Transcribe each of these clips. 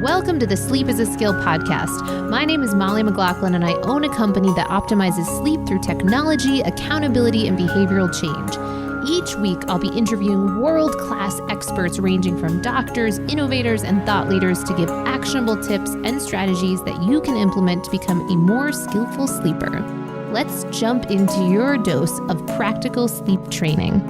Welcome to the Sleep is a Skill podcast. My name is Molly McLaughlin, and I own a company that optimizes sleep through technology, accountability, and behavioral change. Each week, I'll be interviewing world-class experts ranging from doctors, innovators, and thought leaders to give actionable tips and strategies that you can implement to become a more skillful sleeper. Let's jump into your dose of practical sleep training.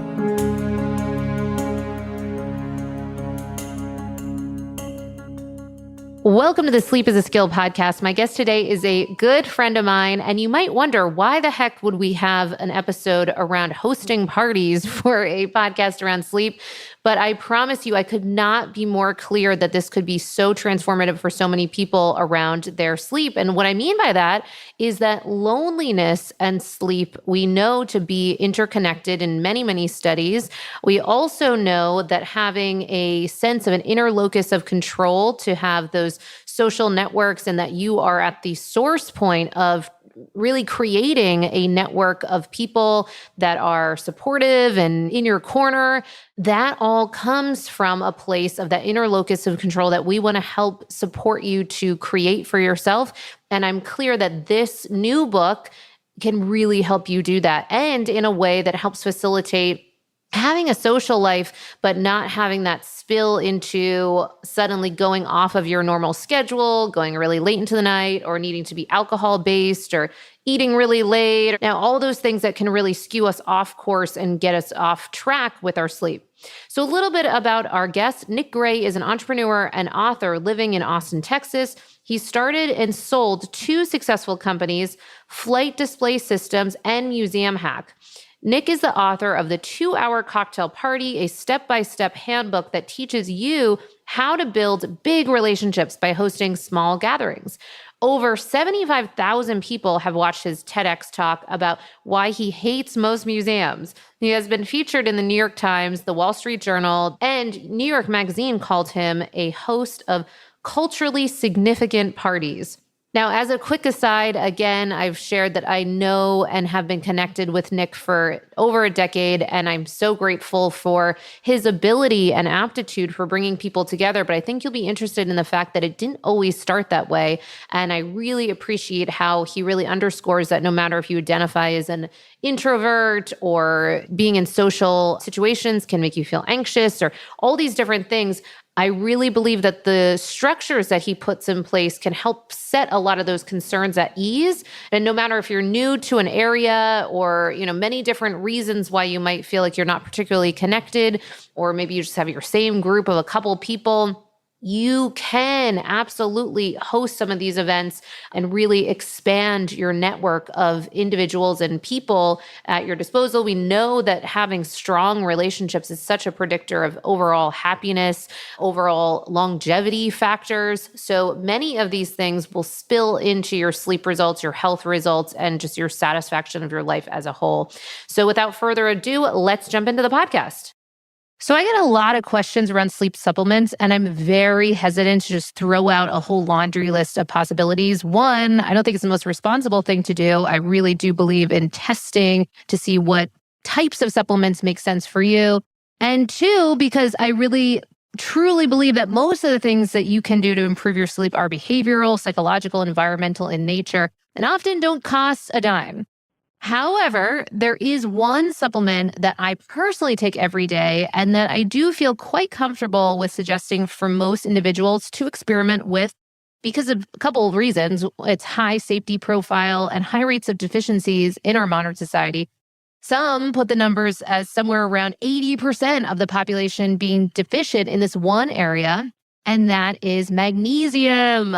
Welcome to the Sleep is a Skill podcast. My guest today is a good friend of mine, and you might wonder, why the heck would we have an episode around hosting parties for a podcast around sleep? But I promise you, I could not be more clear that this could be so transformative for so many people around their sleep. And what I mean by that is that loneliness and sleep, we know to be interconnected in many, many studies. We also know that having a sense of an inner locus of control, to have those social networks, and that you are at the source point of really creating a network of people that are supportive and in your corner, that all comes from a place of that inner locus of control that we want to help support you to create for yourself. And I'm clear that this new book can really help you do that, and in a way that helps facilitate having a social life, but not having that spill into suddenly going off of your normal schedule, going really late into the night, or needing to be alcohol-based, or eating really late. Now, all those things that can really skew us off course and get us off track with our sleep. So a little bit about our guest. Nick Gray is an entrepreneur and author living in Austin, Texas. He started and sold two successful companies, Flight Display Systems and Museum Hack. Nick is the author of The 2-Hour Cocktail Party, a step-by-step handbook that teaches you how to build big relationships by hosting small gatherings. Over 75,000 people have watched his TEDx talk about why he hates most museums. He has been featured in the New York Times, the Wall Street Journal, and New York Magazine called him a host of culturally significant parties. Now, as a quick aside, again, I've shared that I know and have been connected with Nick for over a decade, and I'm so grateful for his ability and aptitude for bringing people together. But I think you'll be interested in the fact that it didn't always start that way. And I really appreciate how he really underscores that no matter if you identify as an introvert, or being in social situations can make you feel anxious, or all these different things, I really believe that the structures that he puts in place can help set a lot of those concerns at ease. And no matter if you're new to an area, or, many different reasons why you might feel like you're not particularly connected, or maybe you just have your same group of a couple people, you can absolutely host some of these events and really expand your network of individuals and people at your disposal. We know that having strong relationships is such a predictor of overall happiness, overall longevity factors. So many of these things will spill into your sleep results, your health results, and just your satisfaction of your life as a whole. So without further ado, let's jump into the podcast. So I get a lot of questions around sleep supplements, and I'm very hesitant to just throw out a whole laundry list of possibilities. One, I don't think it's the most responsible thing to do. I really do believe in testing to see what types of supplements make sense for you. And two, because I really truly believe that most of the things that you can do to improve your sleep are behavioral, psychological, environmental in nature, and often don't cost a dime. However, there is one supplement that I personally take every day, and that I do feel quite comfortable with suggesting for most individuals to experiment with, because of a couple of reasons. Its high safety profile and high rates of deficiencies in our modern society. Some put the numbers as somewhere around 80% of the population being deficient in this one area, and that is magnesium.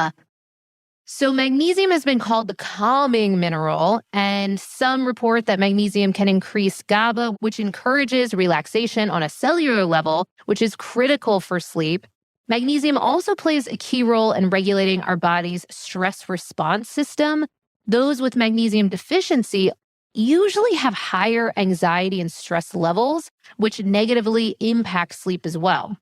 So magnesium has been called the calming mineral, and some report that magnesium can increase GABA, which encourages relaxation on a cellular level, which is critical for sleep. Magnesium also plays a key role in regulating our body's stress response system. Those with magnesium deficiency usually have higher anxiety and stress levels, which negatively impact sleep as well.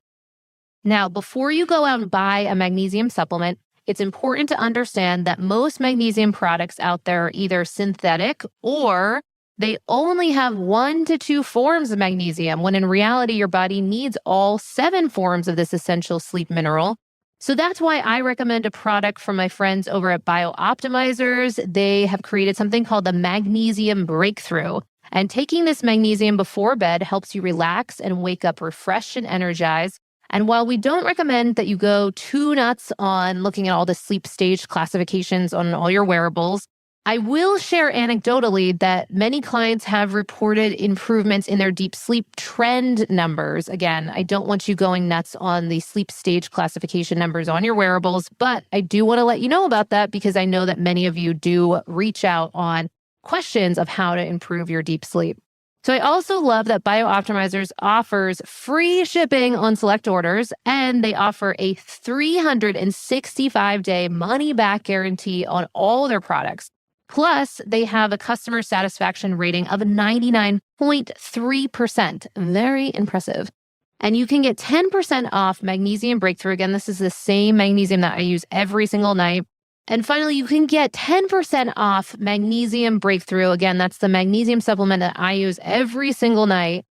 Now, before you go out and buy a magnesium supplement, it's important to understand that most magnesium products out there are either synthetic, or they only have 1 to 2 forms of magnesium, when in reality, your body needs all 7 forms of this essential sleep mineral. So that's why I recommend a product from my friends over at BioOptimizers. They have created something called the Magnesium Breakthrough. And taking this magnesium before bed helps you relax and wake up refreshed and energized. And while we don't recommend that you go too nuts on looking at all the sleep stage classifications on all your wearables, I will share anecdotally that many clients have reported improvements in their deep sleep trend numbers. Again, I don't want you going nuts on the sleep stage classification numbers on your wearables, but I do want to let you know about that because I know that many of you do reach out on questions of how to improve your deep sleep. So I also love that BioOptimizers offers free shipping on select orders, and they offer a 365-day money-back guarantee on all their products. Plus, they have a customer satisfaction rating of 99.3%. Very impressive. And you can get 10% off Magnesium Breakthrough. Again, this is the same magnesium that I use every single night. And finally, you can get 10% off Magnesium Breakthrough. Again, that's the magnesium supplement that I use every single night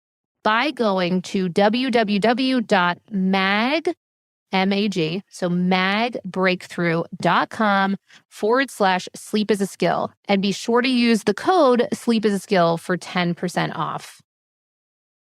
by going to magbreakthrough.com/sleep is a skill. And be sure to use the code sleep is a skill for 10% off.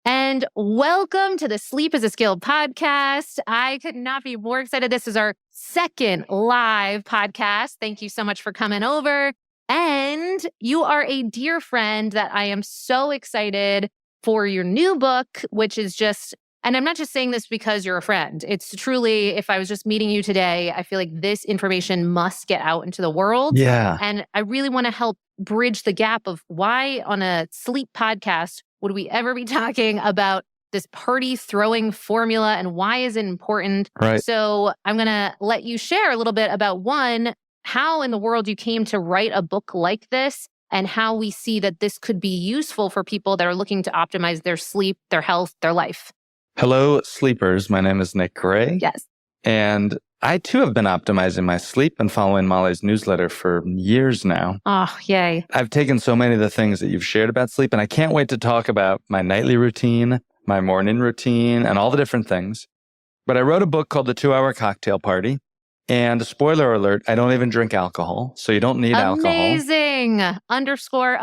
And welcome to the Sleep is a Skill podcast. I could not be more excited. This is our second live podcast. Thank you so much for coming over. And you are a dear friend that I am so excited for your new book, which is just, and I'm not just saying this because you're a friend. It's truly, if I was just meeting you today, I feel like this information must get out into the world. Yeah. And I really want to help bridge the gap of why on a sleep podcast would we ever be talking about this party throwing formula and why is it important? Right. So I'm going to let you share a little bit about one, how in the world you came to write a book like this and how we see that this could be useful for people that are looking to optimize their sleep, their health, their life. Hello, sleepers. My name is Nick Gray. Yes. And I too have been optimizing my sleep and following Molly's newsletter for years now. Oh, yay. I've taken so many of the things that you've shared about sleep, and I can't wait to talk about my nightly routine, my morning routine, and all the different things. But I wrote a book called The 2-Hour Cocktail Party. And spoiler alert, I don't even drink alcohol, so you don't need alcohol. Amazing. Underscore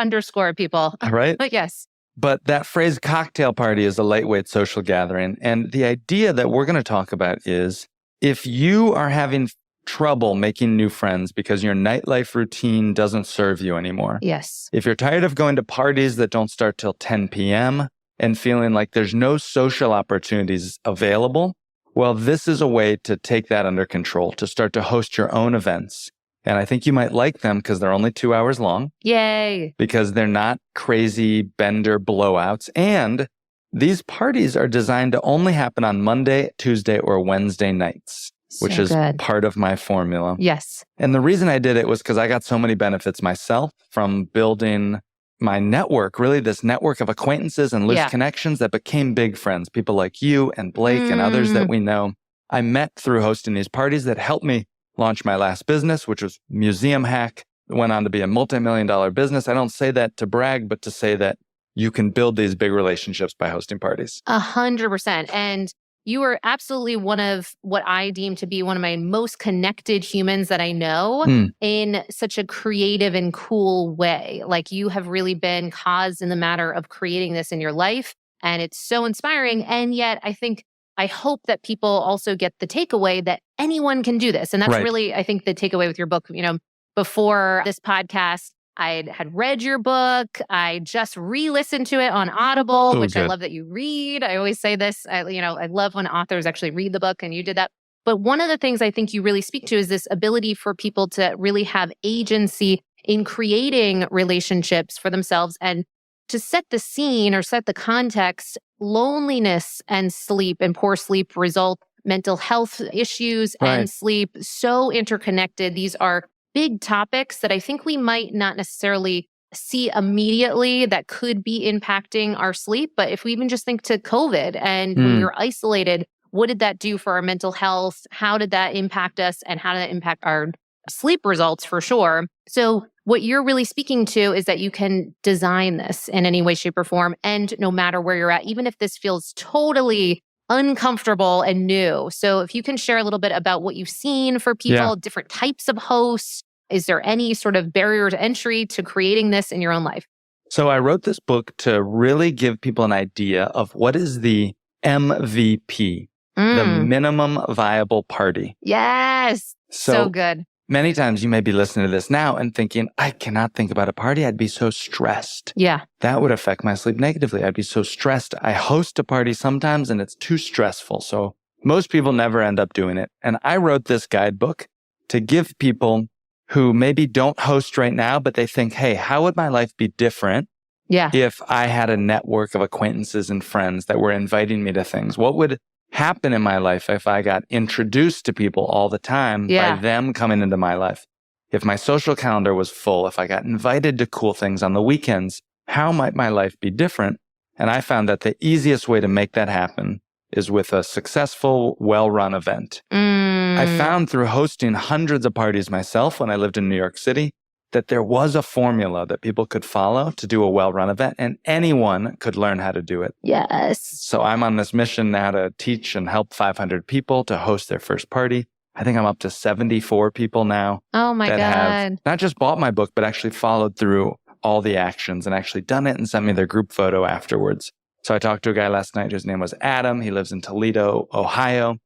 people. Right? But yes. But that phrase cocktail party is a lightweight social gathering. And the idea that we're going to talk about is if you are having trouble making new friends because your nightlife routine doesn't serve you anymore. Yes. If you're tired of going to parties that don't start till 10 p.m. and feeling like there's no social opportunities available, well, this is a way to take that under control, to start to host your own events. And I think you might like them because they're only 2 hours long. Yay. Because they're not crazy bender blowouts. And these parties are designed to only happen on Monday, Tuesday, or Wednesday nights, which is part of my formula. Yes. And the reason I did it was because I got so many benefits myself from building my network, really this network of acquaintances and loose connections that became big friends, people like you and Blake and others that we know. I met through hosting these parties that helped me launch my last business, which was Museum Hack. It went on to be a multi-million-dollar business. I don't say that to brag, but to say that you can build these big relationships by hosting parties. 100%. And you are absolutely one of what I deem to be one of my most connected humans that I know in such a creative and cool way. Like you have really been cause in the matter of creating this in your life. And it's so inspiring. And yet I hope that people also get the takeaway that anyone can do this. And that's really, I think, the takeaway with your book. You know, before this podcast, I had read your book. I just re-listened to it on Audible, which I love that you read. I always say this, I love when authors actually read the book, and you did that. But one of the things I think you really speak to is this ability for people to really have agency in creating relationships for themselves. And to set the scene or set the context, loneliness and sleep and poor sleep result mental health issues and sleep, so interconnected. These are big topics that I think we might not necessarily see immediately that could be impacting our sleep. But if we even just think to COVID and when we were isolated, what did that do for our mental health? How did that impact us? And how did that impact our sleep results for sure? So what you're really speaking to is that you can design this in any way, shape, or form. And no matter where you're at, even if this feels totally uncomfortable and new. So if you can share a little bit about what you've seen for people, different types of hosts, is there any sort of barrier to entry to creating this in your own life? So I wrote this book to really give people an idea of what is the MVP, the minimum viable party. Yes. So good. Many times you may be listening to this now and thinking, I cannot think about a party. I'd be so stressed. Yeah. That would affect my sleep negatively. I'd be so stressed. I host a party sometimes and it's too stressful. So most people never end up doing it. And I wrote this guidebook to give people who maybe don't host right now, but they think, hey, how would my life be different if I had a network of acquaintances and friends that were inviting me to things? What would happen in my life if I got introduced to people all the time by them coming into my life? If my social calendar was full, if I got invited to cool things on the weekends, how might my life be different? And I found that the easiest way to make that happen is with a successful, well-run event. I found through hosting hundreds of parties myself when I lived in New York City that there was a formula that people could follow to do a well-run event, and anyone could learn how to do it. Yes. So I'm on this mission now to teach and help 500 people to host their first party. I think I'm up to 74 people now. Oh my God. Have not just bought my book, but actually followed through all the actions and actually done it and sent me their group photo afterwards. So I talked to a guy last night whose name was Adam. He lives in Toledo, Ohio.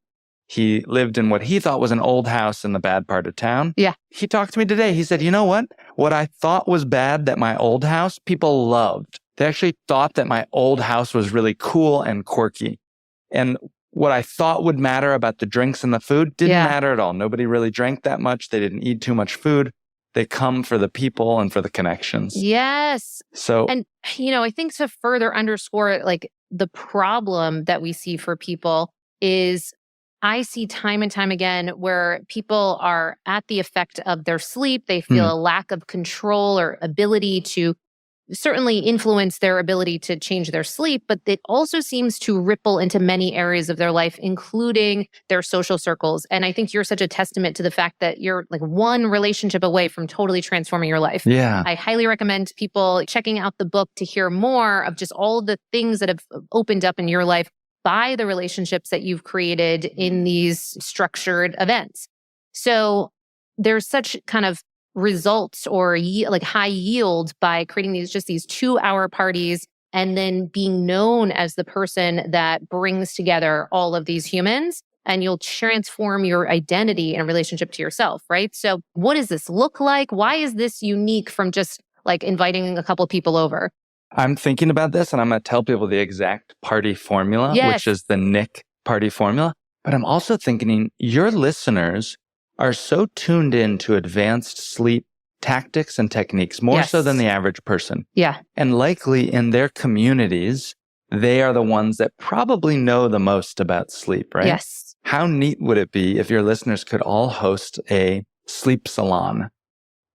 He lived in what he thought was an old house in the bad part of town. Yeah. He talked to me today. He said, you know what? What I thought was bad that my old house, people loved. They actually thought that my old house was really cool and quirky. And what I thought would matter about the drinks and the food didn't matter at all. Nobody really drank that much. They didn't eat too much food. They come for the people and for the connections. Yes. So, and I think to further underscore like the problem that we see for people is I see time and time again where people are at the effect of their sleep. They feel a lack of control or ability to certainly influence their ability to change their sleep, but it also seems to ripple into many areas of their life, including their social circles. And I think you're such a testament to the fact that you're like one relationship away from totally transforming your life. yeah. I highly recommend people checking out the book to hear more of just all the things that have opened up in your life by the relationships that you've created in these structured events. So there's such kind of results or like high yield by creating these 2-hour parties and then being known as the person that brings together all of these humans, and you'll transform your identity in relationship to yourself, right? So what does this look like? Why is this unique from just like inviting a couple people over? I'm thinking about this and I'm going to tell people the exact party formula, which is the Nick party formula. But I'm also thinking your listeners are so tuned in to advanced sleep tactics and techniques, more so than the average person. Yeah. And likely in their communities, they are the ones that probably know the most about sleep, right? Yes. How neat would it be if your listeners could all host a sleep salon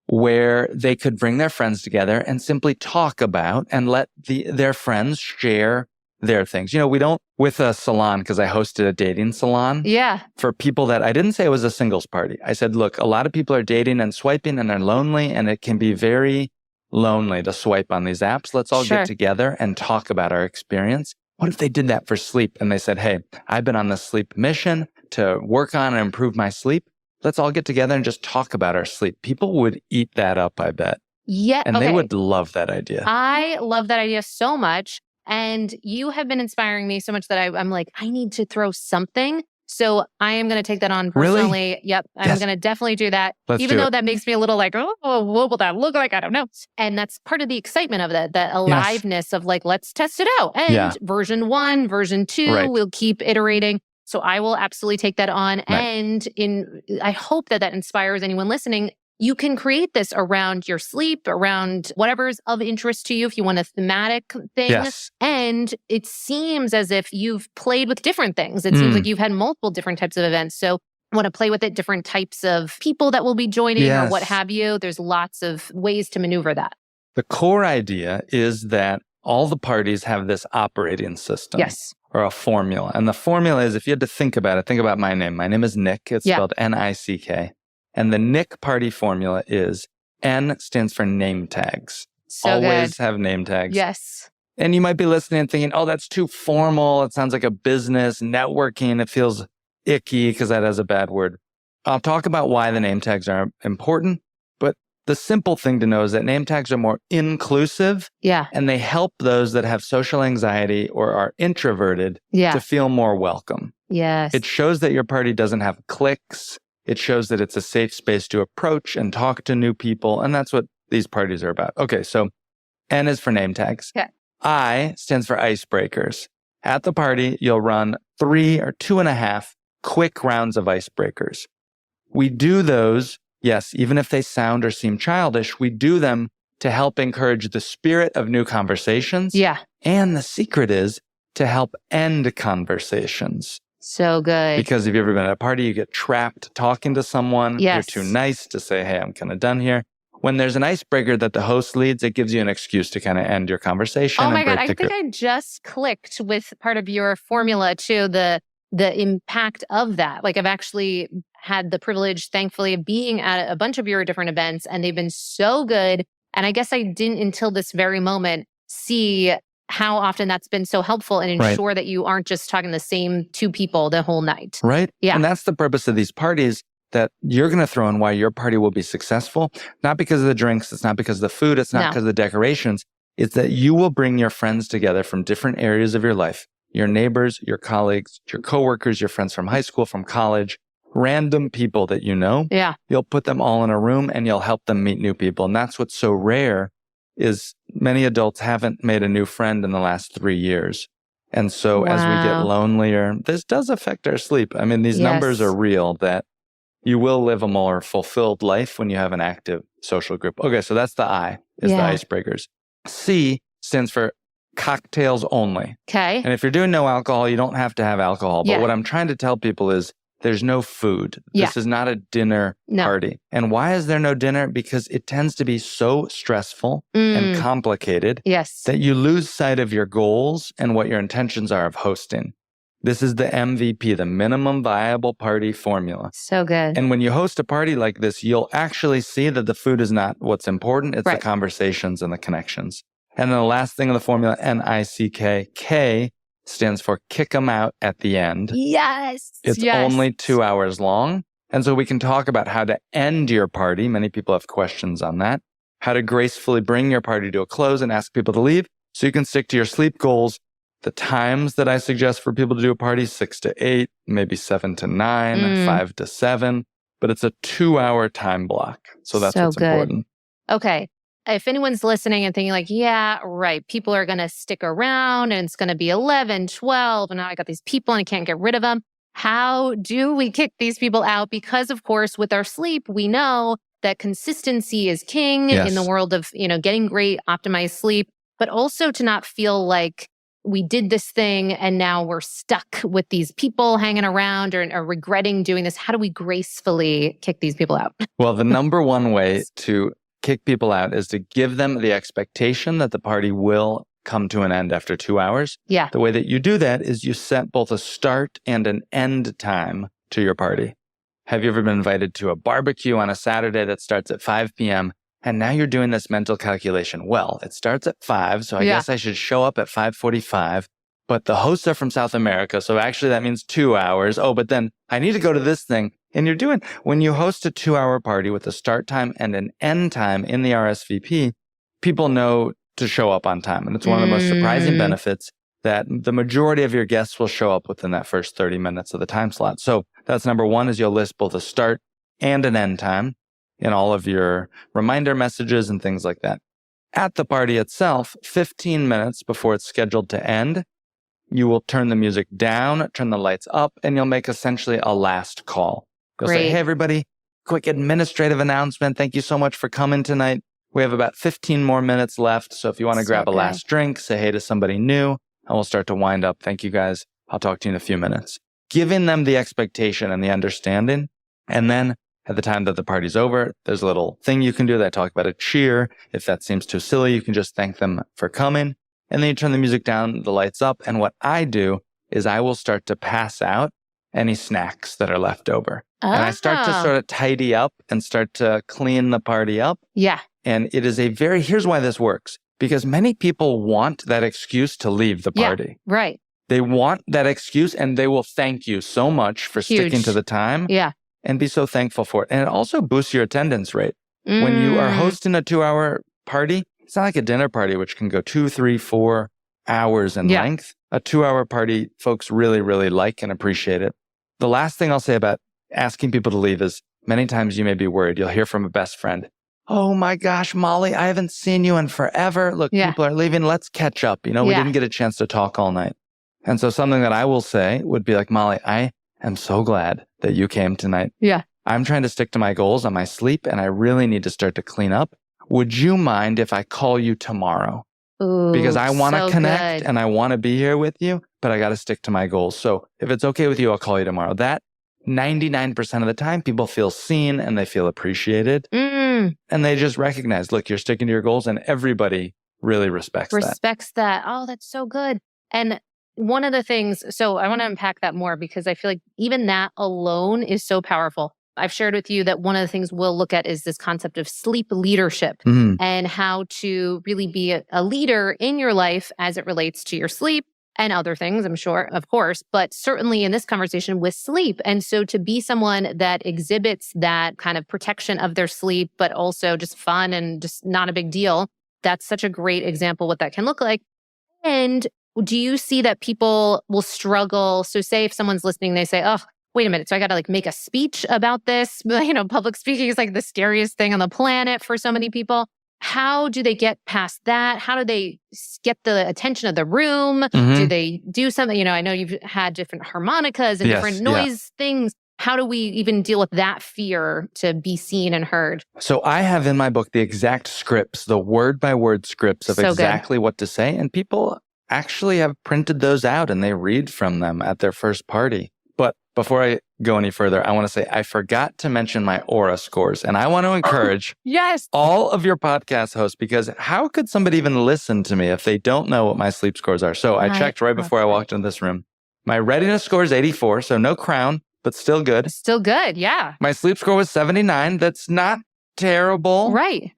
where they could bring their friends together and simply talk about and let their friends share their things. We don't with a salon, because I hosted a dating salon. Yeah. For people that I didn't say it was a singles party. I said, look, a lot of people are dating and swiping and they're lonely, and it can be very lonely to swipe on these apps. Let's all get together and talk about our experience. What if they did that for sleep? And they said, hey, I've been on this sleep mission to work on and improve my sleep. Let's all get together and just talk about our sleep. People would eat that up, I bet. Yeah. And they would love that idea. I love that idea so much. And you have been inspiring me so much that I'm like, I need to throw something. So I am going to take that on personally. Really? Yep. I'm going to definitely do that. Even though that makes me a little like, oh, what will that look like? I don't know. And that's part of the excitement of that aliveness of like, let's test it out. And version 1, version 2, we'll keep iterating. So I will absolutely take that on. Right. And I hope that inspires anyone listening. You can create this around your sleep, around whatever's of interest to you if you want a thematic thing. Yes. And it seems as if you've played with different things. It seems like you've had multiple different types of events. So want to play with it, different types of people that will be joining or what have you. There's lots of ways to maneuver that. The core idea is that all the parties have this operating system. Yes. Or a formula. And the formula is, if you had to think about it, think about my name. My name is Nick. It's spelled N-I-C-K. And the Nick party formula is N stands for name tags. So Always good. have name tags. Yes. And you might be listening and thinking, oh, that's too formal. It sounds like a business networking. It feels icky because that has a bad word. I'll talk about why the name tags are important, but the simple thing to know is that name tags are more inclusive. Yeah. And they help those that have social anxiety or are introverted to feel more welcome. Yes. It shows that your party doesn't have cliques. It shows that it's a safe space to approach and talk to new people. And that's what these parties are about. Okay, so N is for name tags. Okay. I stands for icebreakers. At the party, you'll run 3 or 2.5 quick rounds of icebreakers. We do those, yes, even if they sound or seem childish, we do them to help encourage the spirit of new conversations. Yeah. And the secret is to help end conversations. So good. Because if you've ever been at a party, you get trapped talking to someone. Yes. You're too nice to say, hey, I'm kind of done here. When there's an icebreaker that the host leads, it gives you an excuse to kind of end your conversation. Oh my God. I think I just clicked with part of your formula too, the impact of that. Like I've actually had the privilege, thankfully, of being at a bunch of your different events, and they've been so good. And I guess I didn't until this very moment see how often that's been so helpful and ensure that you aren't just talking to the same 2 people the whole night. Right. Yeah. And that's the purpose of these parties that you're going to throw in why your party will be successful. Not because of the drinks. It's not because of the food. It's not because of the decorations. It's that you will bring your friends together from different areas of your life. Your neighbors, your colleagues, your coworkers, your friends from high school, from college, random people that you know. Yeah. You'll put them all in a room and you'll help them meet new people. And that's what's so rare is many adults haven't made a new friend in the last 3 years. And so as we get lonelier, this does affect our sleep. I mean, these numbers are real, that you will live a more fulfilled life when you have an active social group. Okay, so that's the I, is the icebreakers. C stands for cocktails only. Okay. And if you're doing no alcohol, you don't have to have alcohol. But what I'm trying to tell people is there's no food. This is not a dinner party. And why is there no dinner? Because it tends to be so stressful and complicated that you lose sight of your goals and what your intentions are of hosting. This is the MVP, the minimum viable party formula. So good. And when you host a party like this, you'll actually see that the food is not what's important. It's the conversations and the connections. And then the last thing of the formula, N-I-C-K, K stands for kick 'em out at the end. Yes. It's only 2 hours long. And so we can talk about how to end your party. Many people have questions on that. How to gracefully bring your party to a close and ask people to leave so you can stick to your sleep goals. The times that I suggest for people to do a party, 6 to 8, maybe 7 to 9, 5 to 7. But it's a 2-hour time block. So that's what's important. Okay. If anyone's listening and thinking like, yeah, right, people are going to stick around and it's going to be 11, 12, and now I got these people and I can't get rid of them. How do we kick these people out? Because of course, with our sleep, we know that consistency is king in the world of, getting great optimized sleep, but also to not feel like we did this thing and now we're stuck with these people hanging around or regretting doing this. How do we gracefully kick these people out? Well, the number one way to kick people out is to give them the expectation that the party will come to an end after 2 hours. Yeah. The way that you do that is you set both a start and an end time to your party. Have you ever been invited to a barbecue on a Saturday that starts at 5 p.m. and now you're doing this mental calculation? Well, it starts at 5, so I guess I should show up at 5:45. But the hosts are from South America, so actually that means 2 hours. Oh, but then I need to go to this thing. And when you host a 2-hour party with a start time and an end time in the RSVP, people know to show up on time. And it's one of the most surprising benefits that the majority of your guests will show up within that first 30 minutes of the time slot. So that's number one, is you'll list both a start and an end time in all of your reminder messages and things like that. At the party itself, 15 minutes before it's scheduled to end, you will turn the music down, turn the lights up, and you'll make essentially a last call. You'll say, hey, everybody, quick administrative announcement. Thank you so much for coming tonight. We have about 15 more minutes left. So if you want to grab a last drink, say hey to somebody new, and we'll start to wind up. Thank you, guys. I'll talk to you in a few minutes. Giving them the expectation and the understanding. And then at the time that the party's over, there's a little thing you can do that I talk about, a cheer. If that seems too silly, you can just thank them for coming. And then you turn the music down, the lights up. And what I do is I will start to pass out any snacks that are left over. And I start to sort of tidy up and start to clean the party up. Yeah. And it is here's why this works. because many people want that excuse to leave the party. Yeah, right. They want that excuse and they will thank you so much for sticking to the time and be so thankful for it. And it also boosts your attendance rate. When you are hosting a 2-hour party, it's not like a dinner party, which can go 2, 3, 4 hours in length. A 2-hour party, folks really, really like and appreciate it. The last thing I'll say about asking people to leave is many times you may be worried. You'll hear from a best friend, "Oh my gosh, Molly, I haven't seen you in forever. Look, people are leaving. Let's catch up. We didn't get a chance to talk all night." And so something that I will say would be like, "Molly, I am so glad that you came tonight. Yeah. I'm trying to stick to my goals on my sleep and I really need to start to clean up. Would you mind if I call you tomorrow? Ooh, because I want to so connect good. and I want to be here with you, but I got to stick to my goals. So if it's okay with you, I'll call you tomorrow." That 99% of the time, people feel seen and they feel appreciated. And they just recognize, look, you're sticking to your goals, and everybody really respects that. Oh, that's so good. And one of the things, so I want to unpack that more because I feel like even that alone is so powerful. I've shared with you that one of the things we'll look at is this concept of sleep leadership and how to really be a leader in your life as it relates to your sleep and other things, I'm sure, of course, but certainly in this conversation with sleep. And so to be someone that exhibits that kind of protection of their sleep, but also just fun and just not a big deal, that's such a great example what that can look like. And do you see that people will struggle? So say if someone's listening, they say, "Oh, wait a minute. So I got to make a speech about this." Public speaking is like the scariest thing on the planet for so many people. How do they get past that? How do they get the attention of the room? Do they do something? I know you've had different harmonicas and different noise things. How do we even deal with that fear to be seen and heard? So I have in my book the exact scripts, the word by word scripts of exactly what to say. And people actually have printed those out and they read from them at their first party. But before I go any further, I want to say I forgot to mention my Aura scores. And I want to encourage all of your podcast hosts, because how could somebody even listen to me if they don't know what my sleep scores are? So I checked right before I walked into this room. My readiness score is 84, so no crown, but still good. Still good, yeah. My sleep score was 79. That's not terrible. Right.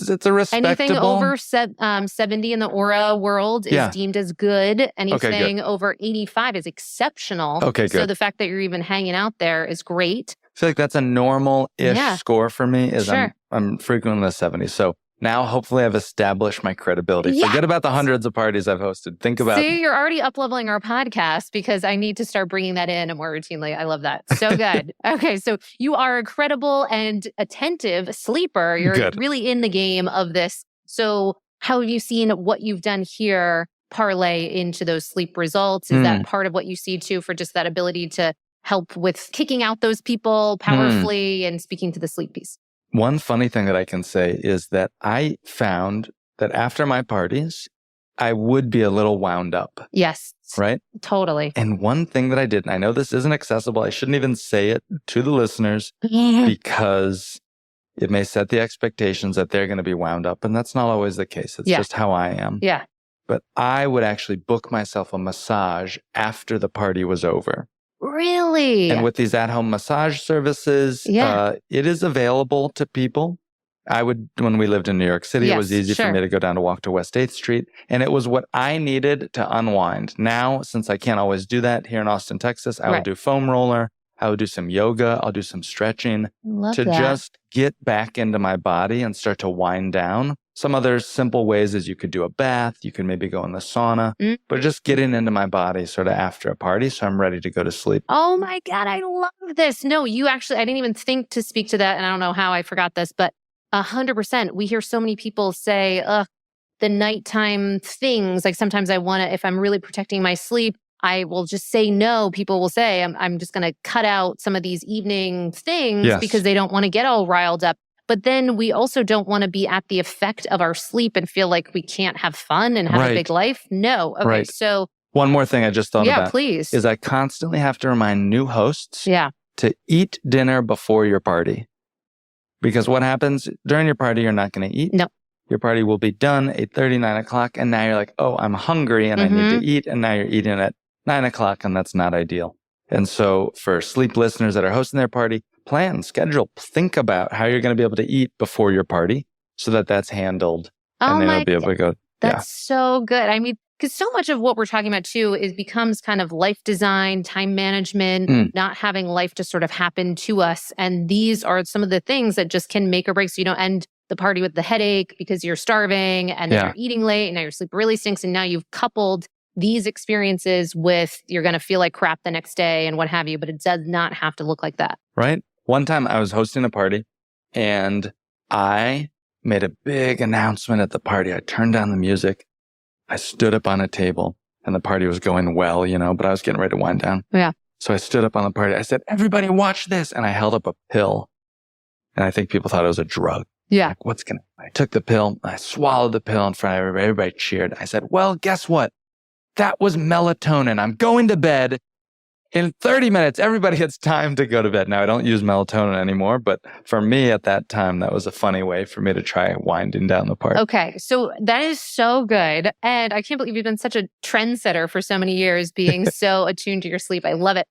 It's a respectable. Anything over 70 in the Aura world is deemed as good. Anything over 85 is exceptional. Okay, good. So the fact that you're even hanging out there is great. I feel like that's a normal-ish score for me. I'm frequently in the 70s. So now hopefully I've established my credibility. Forget about the hundreds of parties I've hosted. Think about... See, you're already up-leveling our podcast because I need to start bringing that in more routinely. I love that. So good. Okay, so you are a credible and attentive sleeper. You're really in the game of this. So how have you seen what you've done here parlay into those sleep results? Is that part of what you see too for just that ability to help with kicking out those people powerfully and speaking to the sleep piece? One funny thing that I can say is that I found that after my parties, I would be a little wound up. Yes. Right? Totally. And one thing that I did, and I know this isn't accessible, I shouldn't even say it to the listeners because it may set the expectations that they're going to be wound up. And that's not always the case. It's just how I am. Yeah. But I would actually book myself a massage after the party was over. Really? And with these at-home massage services, it is available to people. When we lived in New York City, it was easy for me to go down to walk to West 8th Street. And it was what I needed to unwind. Now, since I can't always do that here in Austin, Texas, I will do foam roller. I will do some yoga. I'll do some stretching just get back into my body and start to wind down. Some other simple ways is you could do a bath. You could maybe go in the sauna, but just getting into my body sort of after a party. So I'm ready to go to sleep. Oh my God, I love this. No, I didn't even think to speak to that. And I don't know how I forgot this, but 100%. We hear so many people say, the nighttime things, like sometimes I want to, if I'm really protecting my sleep, I will just say no. People will say, I'm just going to cut out some of these evening things because they don't want to get all riled up. But then we also don't want to be at the effect of our sleep and feel like we can't have fun and have a big life. No. Okay. So one more thing I just thought about please. Is I constantly have to remind new hosts to eat dinner before your party. Because what happens during your party, you're not going to eat. No. Your party will be done 8:30, 9 o'clock. And now you're like, oh, I'm hungry and I need to eat. And now you're eating at 9 o'clock and that's not ideal. And so for sleep listeners that are hosting their party, plan, schedule, think about how you're going to be able to eat before your party so that that's handled Oh and then my you'll be able to go. That's so good. I mean, because so much of what we're talking about too is becomes kind of life design, time management, not having life just sort of happen to us. And these are some of the things that just can make or break. So you don't end the party with the headache because you're starving and then you're eating late and now your sleep really stinks. And now you've coupled these experiences with you're going to feel like crap the next day and what have you. But it does not have to look like that. Right. One time I was hosting a party and I made a big announcement at the party. I turned down the music. I stood up on a table and the party was going well, but I was getting ready to wind down. Yeah. So I stood up on the party. I said, everybody watch this. And I held up a pill. And I think people thought it was a drug. Yeah. Like, I took the pill. I swallowed the pill in front of everybody. Everybody cheered. I said, well, guess what? That was melatonin. I'm going to bed. In 30 minutes, everybody gets time to go to bed. Now, I don't use melatonin anymore, but for me at that time, that was a funny way for me to try winding down the party. Okay, so that is so good. And I can't believe you've been such a trendsetter for so many years, being so attuned to your sleep. I love it.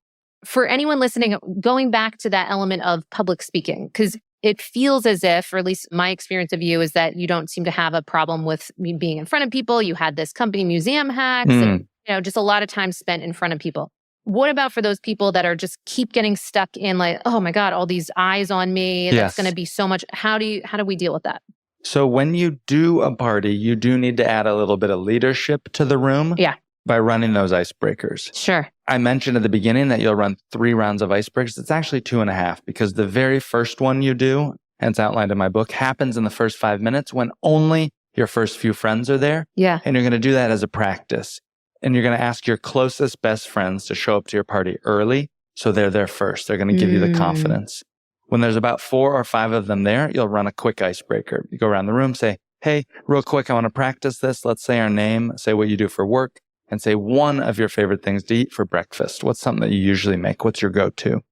For anyone listening, going back to that element of public speaking, because it feels as if, or at least my experience of you, is that you don't seem to have a problem with me being in front of people. You had this company, Museum Hacks, and just a lot of time spent in front of people. What about for those people that are just keep getting stuck in like, oh my God, all these eyes on me. That's going to be so much. How do we deal with that? So when you do a party, you do need to add a little bit of leadership to the room. Yeah. By running those icebreakers. Sure. I mentioned at the beginning that you'll run 3 rounds of icebreakers. It's actually 2.5 because the very first one you do, and it's outlined in my book, happens in the first 5 minutes when only your first few friends are there. Yeah. And you're going to do that as a practice. And you're going to ask your closest best friends to show up to your party early. So they're there first. They're going to give you the confidence. When there's about 4 or 5 of them there, you'll run a quick icebreaker. You go around the room, say, hey, real quick, I want to practice this. Let's say our name, say what you do for work, and say one of your favorite things to eat for breakfast. What's something that you usually make? What's your go-to?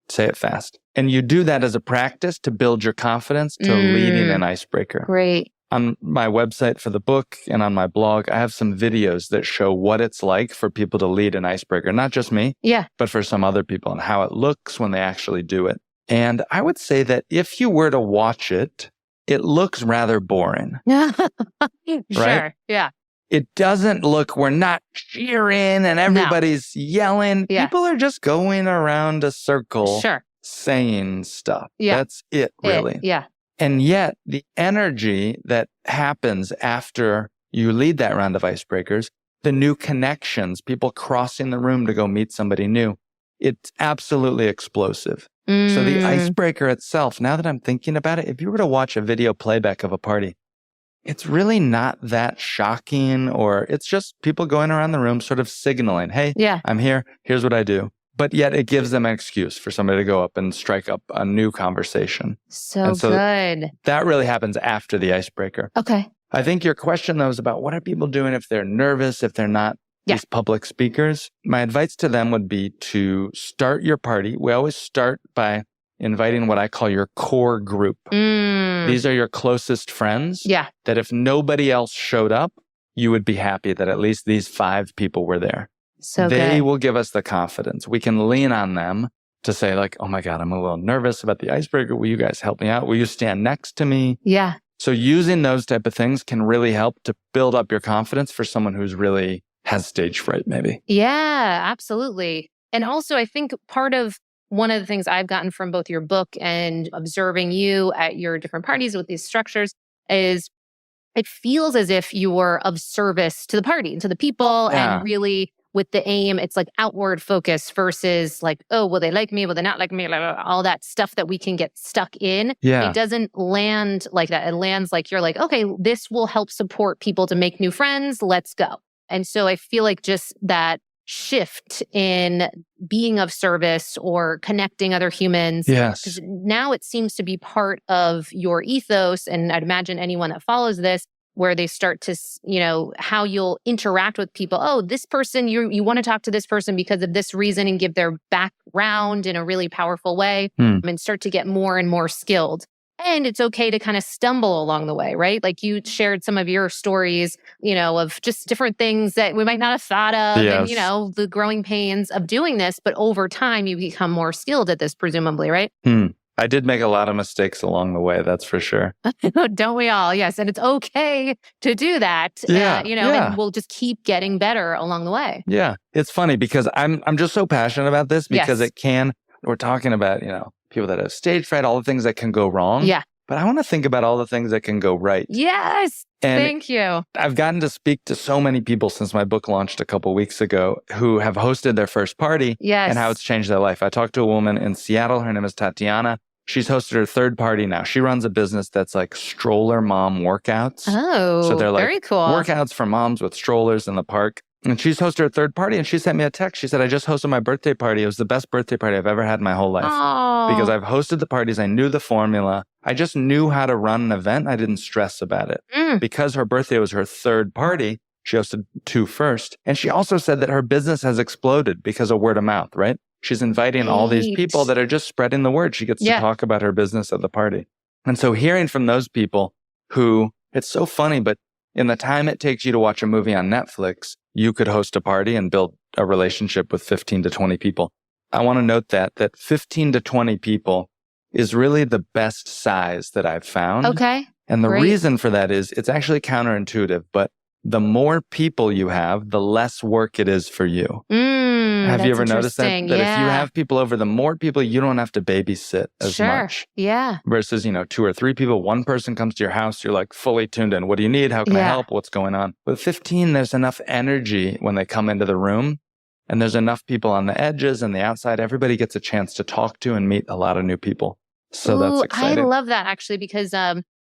Say it fast. And you do that as a practice to build your confidence to leading an icebreaker. Great. On my website for the book and on my blog, I have some videos that show what it's like for people to lead an icebreaker. Not just me, but for some other people and how it looks when they actually do it. And I would say that if you were to watch it, it looks rather boring. Sure. Right? Yeah. It doesn't look, we're not cheering and everybody's yelling. Yeah. People are just going around a circle saying stuff. Yeah. That's it, really. Yeah. And yet the energy that happens after you lead that round of icebreakers, the new connections, people crossing the room to go meet somebody new, it's absolutely explosive. So the icebreaker itself, now that I'm thinking about it, if you were to watch a video playback of a party, it's really not that shocking, or it's just people going around the room sort of signaling, hey, I'm here. Here's what I do. But yet it gives them an excuse for somebody to go up and strike up a new conversation. So good. That really happens after the icebreaker. Okay. I think your question, though, is about what are people doing if they're nervous, if they're not these public speakers? My advice to them would be to start your party. We always start by inviting what I call your core group. These are your closest friends. Yeah. That if nobody else showed up, you would be happy that at least these 5 people were there. So they good. will give us the confidence. We can lean on them to say like, oh my God, I'm a little nervous about the icebreaker. Will you guys help me out? Will you stand next to me? Yeah. So using those type of things can really help to build up your confidence for someone who's really has stage fright, maybe. Yeah, absolutely. And also, I think part of one of the things I've gotten from both your book and observing you at your different parties with these structures is it feels as if you're of service to the party and to the people and really with the aim, it's like outward focus versus like, oh, will they like me? Will they not like me? All that stuff that we can get stuck in. Yeah. It doesn't land like that. It lands like you're like, okay, this will help support people to make new friends. Let's go. And so I feel like just that shift in being of service or connecting other humans. Yes. Because now it seems to be part of your ethos. And I'd imagine anyone that follows this, where they start to, how you'll interact with people. Oh, this person, you want to talk to this person because of this reason and give their background in a really powerful way and start to get more and more skilled. And it's okay to kind of stumble along the way, right? Like you shared some of your stories, of just different things that we might not have thought of and, the growing pains of doing this. But over time, you become more skilled at this, presumably, right? I did make a lot of mistakes along the way, that's for sure. Don't we all? Yes. And it's okay to do that. Yeah. And we'll just keep getting better along the way. Yeah. It's funny because I'm just so passionate about this because we're talking about, people that have stage fright, all the things that can go wrong. Yeah. But I want to think about all the things that can go right. Yes. And thank you. I've gotten to speak to so many people since my book launched a couple weeks ago who have hosted their first party and how it's changed their life. I talked to a woman in Seattle. Her name is Tatiana. She's hosted her third party now. She runs a business that's like stroller mom workouts. Oh, so they're like very cool. Workouts for moms with strollers in the park. And she's hosted her third party and she sent me a text. She said, I just hosted my birthday party. It was the best birthday party I've ever had in my whole life. Oh. Because I've hosted the parties. I knew the formula. I just knew how to run an event. I didn't stress about it. Because her birthday was her third party, she hosted 2 first. And she also said that her business has exploded because of word of mouth, right? She's inviting all these people that are just spreading the word. She gets to talk about her business at the party. And so hearing from those people who, it's so funny, but in the time it takes you to watch a movie on Netflix, you could host a party and build a relationship with 15 to 20 people. I want to note that 15 to 20 people is really the best size that I've found. Okay. And the reason for that is it's actually counterintuitive, but the more people you have, the less work it is for you. Have you ever noticed that? That if you have people over, the more people, you don't have to babysit as much. Yeah. Versus, 2 or 3 people, one person comes to your house, you're like fully tuned in. What do you need? How can I help? What's going on? With 15, there's enough energy when they come into the room. And there's enough people on the edges and the outside. Everybody gets a chance to talk to and meet a lot of new people. So that's exciting. I love that actually, because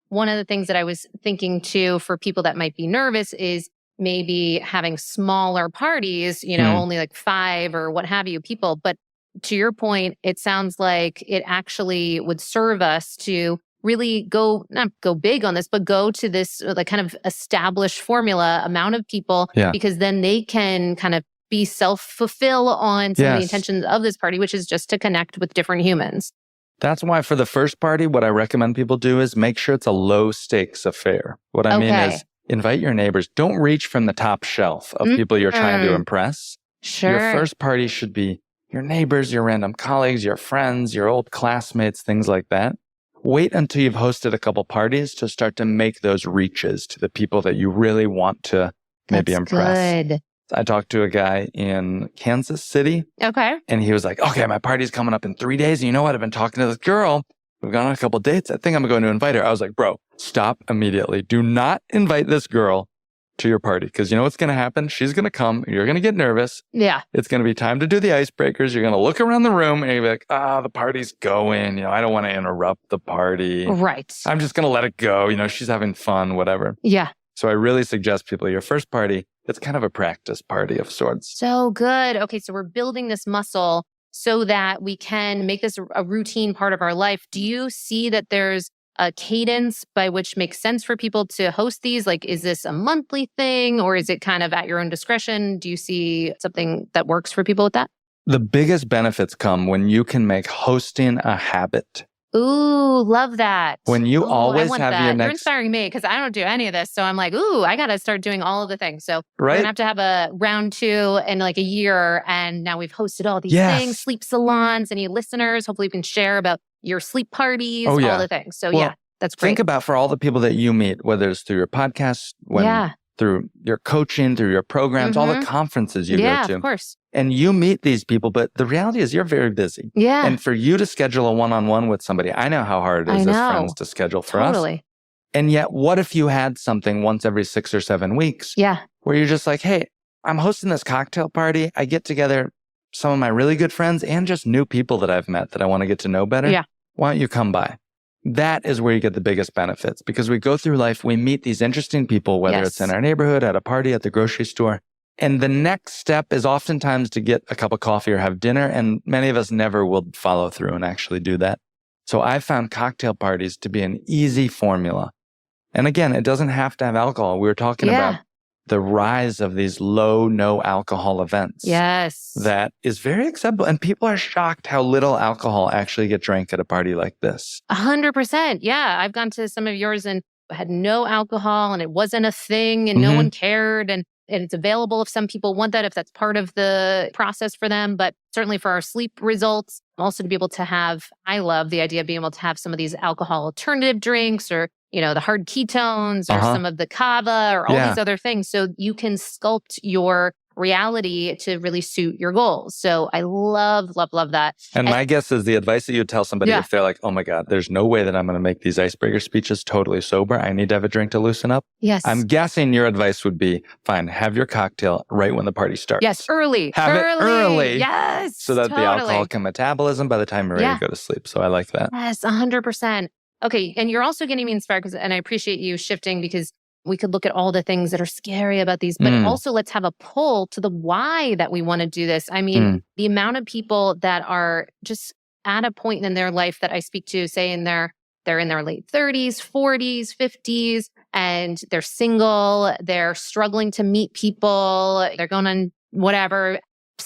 one of the things that I was thinking too for people that might be nervous is maybe having smaller parties, only like 5 or what have you people. But to your point, it sounds like it actually would serve us to really not go big on this, but go to this like kind of established formula amount of people, because then they can kind of be self-fulfill on some of the intentions of this party, which is just to connect with different humans. That's why for the first party, what I recommend people do is make sure it's a low stakes affair. What I mean is invite your neighbors. Don't reach from the top shelf of people you're trying to impress. Sure. Your first party should be your neighbors, your random colleagues, your friends, your old classmates, things like that. Wait until you've hosted a couple parties to start to make those reaches to the people that you really want to maybe impress. Good. I talked to a guy in Kansas City. Okay. And he was like, okay, my party's coming up in 3 days. And you know what? I've been talking to this girl. We've gone on a couple dates. I think I'm going to invite her. I was like, bro, stop immediately. Do not invite this girl to your party. Because you know what's going to happen? She's going to come. You're going to get nervous. Yeah. It's going to be time to do the icebreakers. You're going to look around the room and you'll be like, the party's going. I don't want to interrupt the party. Right. I'm just going to let it go. She's having fun, whatever. Yeah. So I really suggest people, your first party, it's kind of a practice party of sorts. So good. Okay, so we're building this muscle so that we can make this a routine part of our life. Do you see that there's a cadence by which makes sense for people to host these? Like, is this a monthly thing or is it kind of at your own discretion? Do you see something that works for people with that? The biggest benefits come when you can make hosting a habit. Ooh, love that. When you always have that. your next... You're inspiring me because I don't do any of this. So I'm like, I got to start doing all of the things. So we're going to have to have a round 2 in like a year. And now we've hosted all these things, sleep salons, any listeners. Hopefully we can share about your sleep parties, all the things. So that's great. Think about for all the people that you meet, whether it's through your podcast, through your coaching, through your programs, all the conferences you go to. Yeah, of course. And you meet these people, but the reality is you're very busy. Yeah. And for you to schedule a one-on-one with somebody, I know how hard it is as friends to schedule for us. And yet, what if you had something once every 6 or 7 weeks? Yeah. Where you're just like, hey, I'm hosting this cocktail party. I get together some of my really good friends and just new people that I've met that I want to get to know better. Yeah. Why don't you come by? That is where you get the biggest benefits because we go through life, we meet these interesting people, whether it's in our neighborhood, at a party, at the grocery store. And the next step is oftentimes to get a cup of coffee or have dinner. And many of us never will follow through and actually do that. So I found cocktail parties to be an easy formula. And again, it doesn't have to have alcohol. We were talking about the rise of these low, no alcohol events. Yes. That is very acceptable. And people are shocked how little alcohol actually get drank at a party like this. 100%. Yeah. I've gone to some of yours and had no alcohol and it wasn't a thing and no one cared. And and it's available if some people want that, if that's part of the process for them. But certainly for our sleep results, also to be able to have, I love the idea of being able to have some of these alcohol alternative drinks or, the hard ketones or some of the kava or all these other things. So you can sculpt your reality to really suit your goals. So I love, love, love that. And my guess is the advice that you tell somebody if they're like, oh my God, there's no way that I'm going to make these icebreaker speeches totally sober. I need to have a drink to loosen up. Yes. I'm guessing your advice would be, fine, have your cocktail right when the party starts. Yes, early. Have it early. Yes. So that the alcohol can metabolism by the time you're ready to go to sleep. So I like that. Yes, 100%. Okay. And you're also getting me inspired and I appreciate you shifting because we could look at all the things that are scary about these, but also let's have a pull to the why that we want to do this. I mean, the amount of people that are just at a point in their life that I speak to, say they're in their late 30s, 40s, 50s, and they're single, they're struggling to meet people, they're going on whatever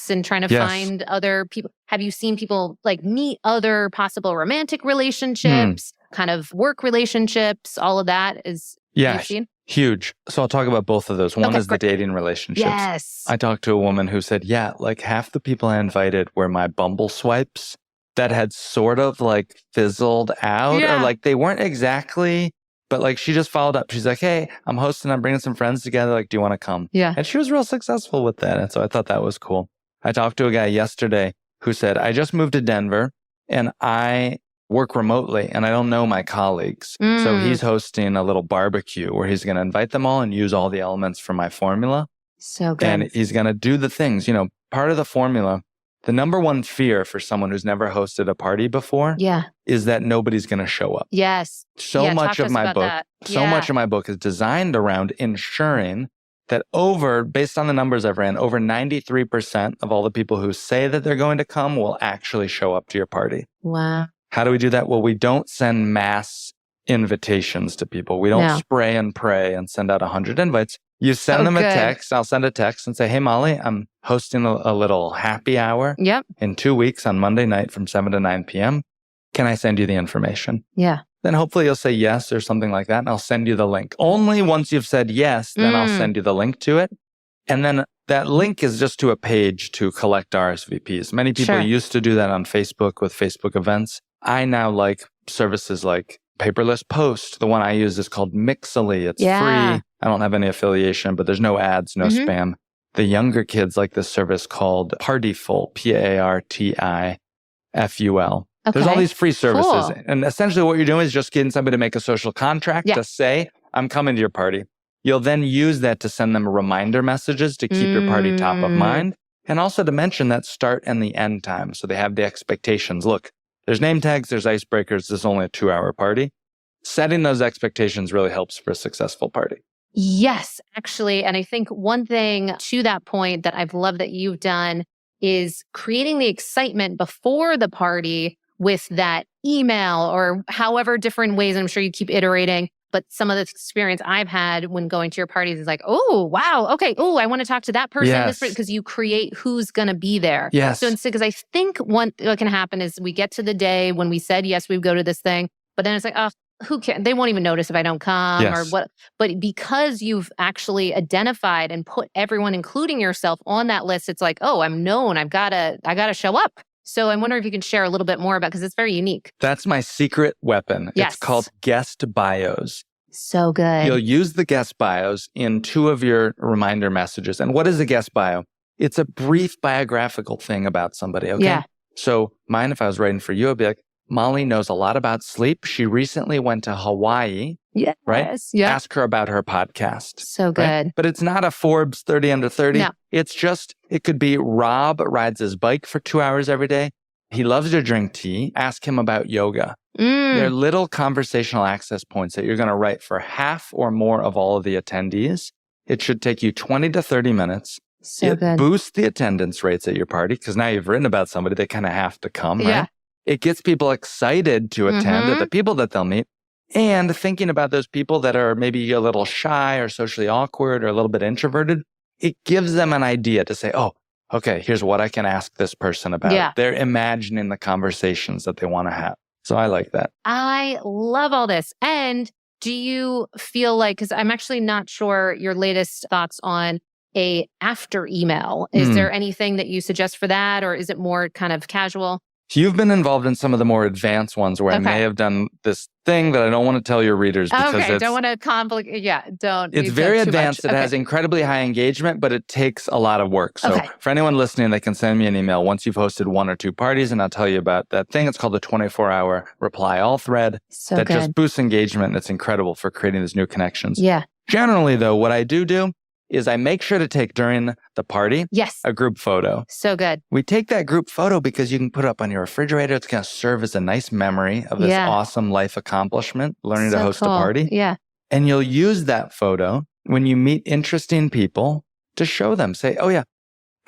and trying to find other people. Have you seen people like meet other possible romantic relationships, kind of work relationships, all of that is you've seen? Huge. So I'll talk about both of those. One is the dating relationships. Yes. I talked to a woman who said, like half the people I invited were my Bumble swipes that had sort of like fizzled out or like they weren't exactly, but like she just followed up. She's like, hey, I'm hosting, I'm bringing some friends together. Like, do you want to come? Yeah. And she was real successful with that. And so I thought that was cool. I talked to a guy yesterday who said, I just moved to Denver and I work remotely and I don't know my colleagues. So he's hosting a little barbecue where he's going to invite them all and use all the elements from my formula. So good. And he's going to do the things, part of the formula. The number one fear for someone who's never hosted a party before is that nobody's going to show up. Yes. So much of my book is designed around ensuring that based on the numbers I've ran, over 93% of all the people who say that they're going to come will actually show up to your party. Wow. How do we do that? Well, we don't send mass invitations to people. We don't spray and pray and send out 100 invites. You send them a text. I'll send a text and say, hey, Molly, I'm hosting a little happy hour in 2 weeks on Monday night from 7 to 9 p.m. Can I send you the information? Yeah. Then hopefully you'll say yes or something like that. And I'll send you the link. Only once you've said yes, then I'll send you the link to it. And then that link is just to a page to collect RSVPs. Many people used to do that on Facebook with Facebook events. I now like services like Paperless Post. The one I use is called Mixly. It's free. I don't have any affiliation, but there's no ads, no spam. The younger kids like this service called Partiful, Partiful. Okay. There's all these free services. Cool. And essentially what you're doing is just getting somebody to make a social contract to say, I'm coming to your party. You'll then use that to send them reminder messages to keep your party top of mind. And also to mention that start and the end time. So they have the expectations. Look, there's name tags, there's icebreakers. This is only a 2-hour party. Setting those expectations really helps for a successful party. Yes, actually. And I think one thing to that point that I've loved that you've done is creating the excitement before the party with that email or however different ways. I'm sure you keep iterating. But some of the experience I've had when going to your parties is like, oh, wow. Okay. Oh, I want to talk to that person. Yes. Because you create who's going to be there. Yes. So instead, because I think what can happen is we get to the day when we said, yes, we go to this thing, but then it's like, oh, who cares? They won't even notice if I don't come or what. But because you've actually identified and put everyone, including yourself, on that list, it's like, oh, I'm known. I gotta show up. So I'm wondering if you can share a little bit more about, because it's very unique. That's my secret weapon. Yes. It's called guest bios. So good. You'll use the guest bios in 2 of your reminder messages. And what is a guest bio? It's a brief biographical thing about somebody, okay? Yeah. So mine, if I was writing for you, I'd be like, Molly knows a lot about sleep. She recently went to Hawaii. Yes. Right? Yeah. Ask her about her podcast. So good. Right? But it's not a Forbes 30 under 30. No. It's just, it could be Rob rides his bike for 2 hours every day. He loves to drink tea. Ask him about yoga. They're little conversational access points that you're going to write for half or more of all of the attendees. It should take you 20 to 30 minutes. So good. Boost the attendance rates at your party because now you've written about somebody, they kind of have to come, right? Yeah. It gets people excited to attend, the people that they'll meet. And thinking about those people that are maybe a little shy or socially awkward or a little bit introverted, it gives them an idea to say, oh, okay, here's what I can ask this person about. Yeah. They're imagining the conversations that they want to have. So I like that. I love all this. And do you feel like, because I'm actually not sure your latest thoughts on a after email. Is there anything that you suggest for that, or is it more kind of casual? You've been involved in some of the more advanced ones where I may have done this thing that I don't want to tell your readers because don't want to complicate. Yeah, don't. It's very advanced. It has incredibly high engagement, but it takes a lot of work. So for anyone listening, they can send me an email once you've hosted 1 or 2 parties, and I'll tell you about that thing. It's called the 24-hour reply all thread just boosts engagement. And it's incredible for creating these new connections. Yeah. Generally, though, what I do is I make sure to take during the party a group photo. So good. We take that group photo because you can put it up on your refrigerator. It's going to serve as a nice memory of this awesome life accomplishment, learning to host a party. Yeah. And you'll use that photo when you meet interesting people to show them. Say, oh yeah,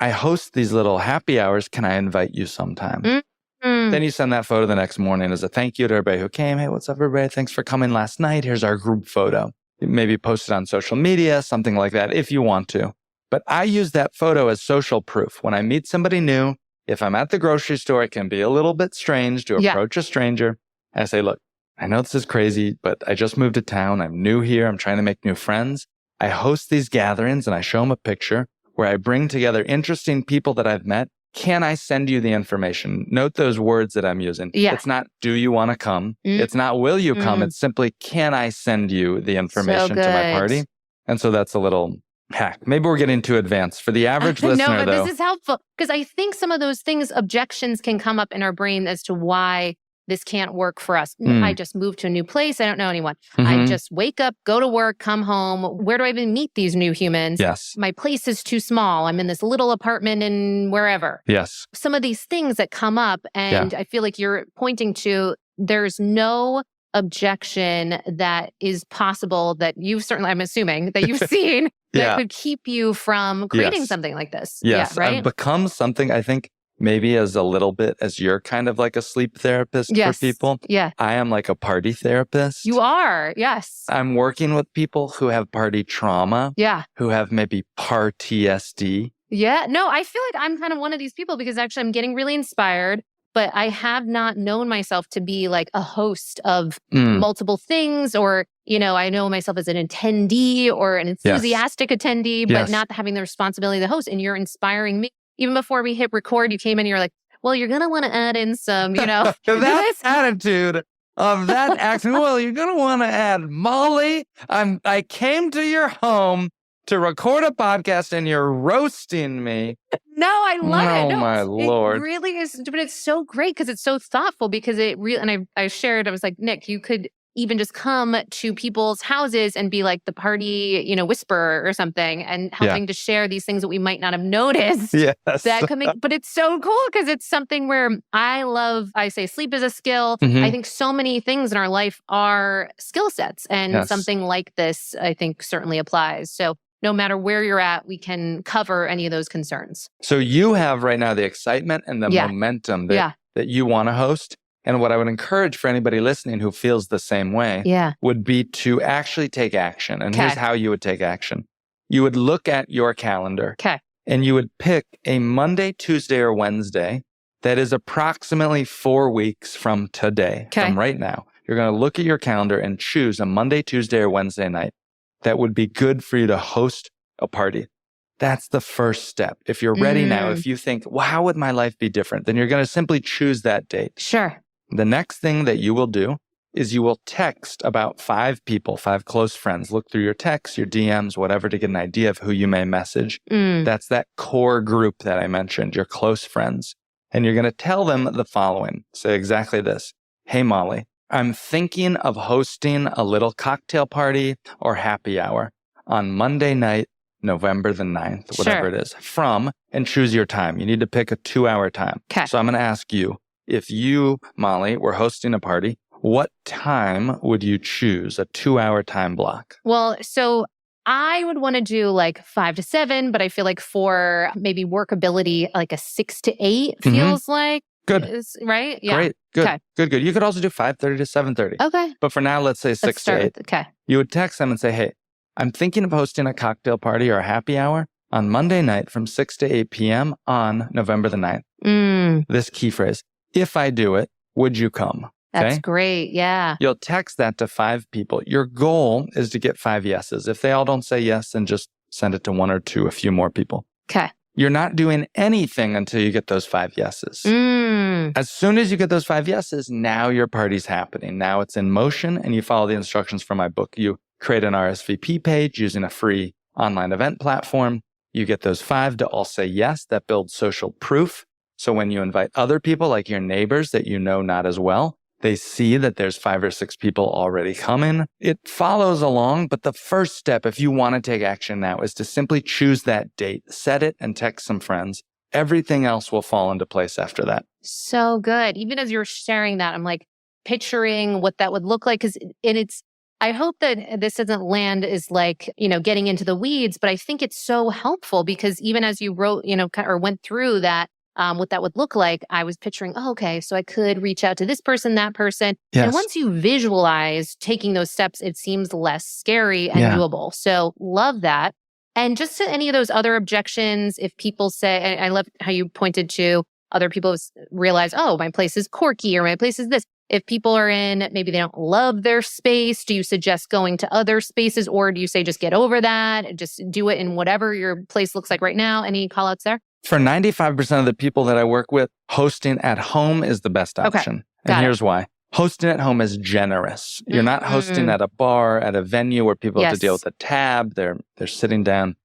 I host these little happy hours. Can I invite you sometime? Then you send that photo the next morning as a thank you to everybody who came. Hey, what's up, everybody? Thanks for coming last night. Here's our group photo. Maybe post it on social media, something like that, if you want to. But I use that photo as social proof. When I meet somebody new, if I'm at the grocery store, it can be a little bit strange to approach a stranger. I say, look, I know this is crazy, but I just moved to town. I'm new here. I'm trying to make new friends. I host these gatherings and I show them a picture where I bring together interesting people that I've met. Can I send you the information? Note those words that I'm using. Yeah. It's not, do you want to come? It's not, will you come? It's simply, can I send you the information to my party? And so that's a little hack. Maybe we're getting too advanced. For the average listener, no, but though, this is helpful because I think some of those things, objections can come up in our brain as to why this can't work for us. I just moved to a new place. I don't know anyone. I just wake up, go to work, come home. Where do I even meet these new humans? Yes. My place is too small. I'm in this little apartment in wherever. Yes. Some of these things that come up, and I feel like you're pointing to, there's no objection that is possible that you've certainly, I'm assuming, that you've seen that could keep you from creating something like this. Yes. Yeah, right? I've become something, I think, maybe as a little bit as you're kind of like a sleep therapist for people. Yeah. I am like a party therapist. You are. Yes. I'm working with people who have party trauma. Yeah. Who have maybe PTSD. Yeah. No, I feel like I'm kind of one of these people because actually I'm getting really inspired, but I have not known myself to be like a host of multiple things, or, you know, I know myself as an attendee or an enthusiastic attendee, but not having the responsibility of the host. And you're inspiring me. Even before we hit record, you came in and you're like, well, you're going to want to add in some, you know. That attitude of that accent. Well, you're going to want to add Molly. I came to your home to record a podcast and you're roasting me. No, I love it. No, my Lord. It really is. But it's so great because it's so thoughtful because it really, and I shared, I was like, Nick, you could even just come to people's houses and be like the party, you know, whisperer or something, and helping to share these things that we might not have noticed. Yes. That could make, but it's so cool because it's something where I say sleep is a skill. I think so many things in our life are skill sets, and something like this, I think, certainly applies. So no matter where you're at, we can cover any of those concerns. So you have right now the excitement and the momentum that you want to host. And what I would encourage for anybody listening who feels the same way would be to actually take action. And here's how you would take action. You would look at your calendar and you would pick a Monday, Tuesday, or Wednesday that is approximately 4 weeks from today, from right now. You're going to look at your calendar and choose a Monday, Tuesday, or Wednesday night that would be good for you to host a party. That's the first step. If you're ready now, if you think, well, how would my life be different? Then you're going to simply choose that date. Sure. The next thing that you will do is you will text about 5 people, 5 close friends. Look through your texts, your DMs, whatever, to get an idea of who you may message. That's that core group that I mentioned, your close friends. And you're going to tell them the following. Say exactly this. Hey, Molly, I'm thinking of hosting a little cocktail party or happy hour on Monday night, November the 9th, whatever it is, and choose your time. You need to pick a 2-hour time. So I'm going to ask you, if you, Molly, were hosting a party, what time would you choose, a 2-hour time block? Well, so I would want to do like 5 to 7, but I feel like for maybe workability, like a 6 to 8 feels like. Good. Right? Yeah. Great. Good. Okay. Good. You could also do 5:30 to 7:30. Okay. But for now, let's say 6 to 8. Okay. You would text them and say, hey, I'm thinking of hosting a cocktail party or a happy hour on Monday night from 6 to 8 p.m. on November the 9th. This key phrase. If I do it, would you come? That's great. Yeah. You'll text that to 5 people. Your goal is to get 5 yeses. If they all don't say yes, then just send it to one or two, a few more people. Okay. You're not doing anything until you get those 5 yeses. As soon as you get those 5 yeses, now your party's happening. Now it's in motion, and you follow the instructions from my book. You create an RSVP page using a free online event platform. You get those 5 to all say yes. That builds social proof. So when you invite other people, like your neighbors that you know not as well, they see that there's 5 or 6 people already coming. It follows along, but the first step, if you want to take action now, is to simply choose that date, set it, and text some friends. Everything else will fall into place after that. So good. Even as you're sharing that, I'm like picturing what that would look like. I hope that this doesn't land as like, getting into the weeds, but I think it's so helpful because even as you wrote, or went through that, what that would look like, I was picturing, okay, so I could reach out to this person, that person. Yes. And once you visualize taking those steps, it seems less scary and doable. So love that. And just to any of those other objections, if people say, I love how you pointed to other people realize, oh, my place is quirky or my place is this. If people are maybe they don't love their space, do you suggest going to other spaces or do you say just get over that? Just do it in whatever your place looks like right now? Any call outs there? For 95% of the people that I work with, hosting at home is the best option. And here's why. Hosting at home is generous. You're not hosting at a bar, at a venue where people have to deal with a tab. They're sitting down.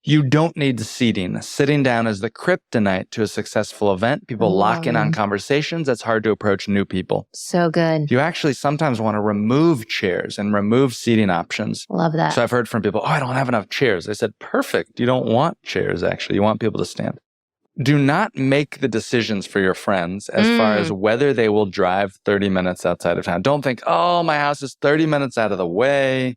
You don't need seating. Sitting down is the kryptonite to a successful event. People lock in on conversations. That's hard to approach new people. So good. You actually sometimes want to remove chairs and remove seating options. Love that. So I've heard from people, I don't have enough chairs. I said, perfect. You don't want chairs, actually. You want people to stand. Do not make the decisions for your friends as far as whether they will drive 30 minutes outside of town. Don't think, my house is 30 minutes out of the way.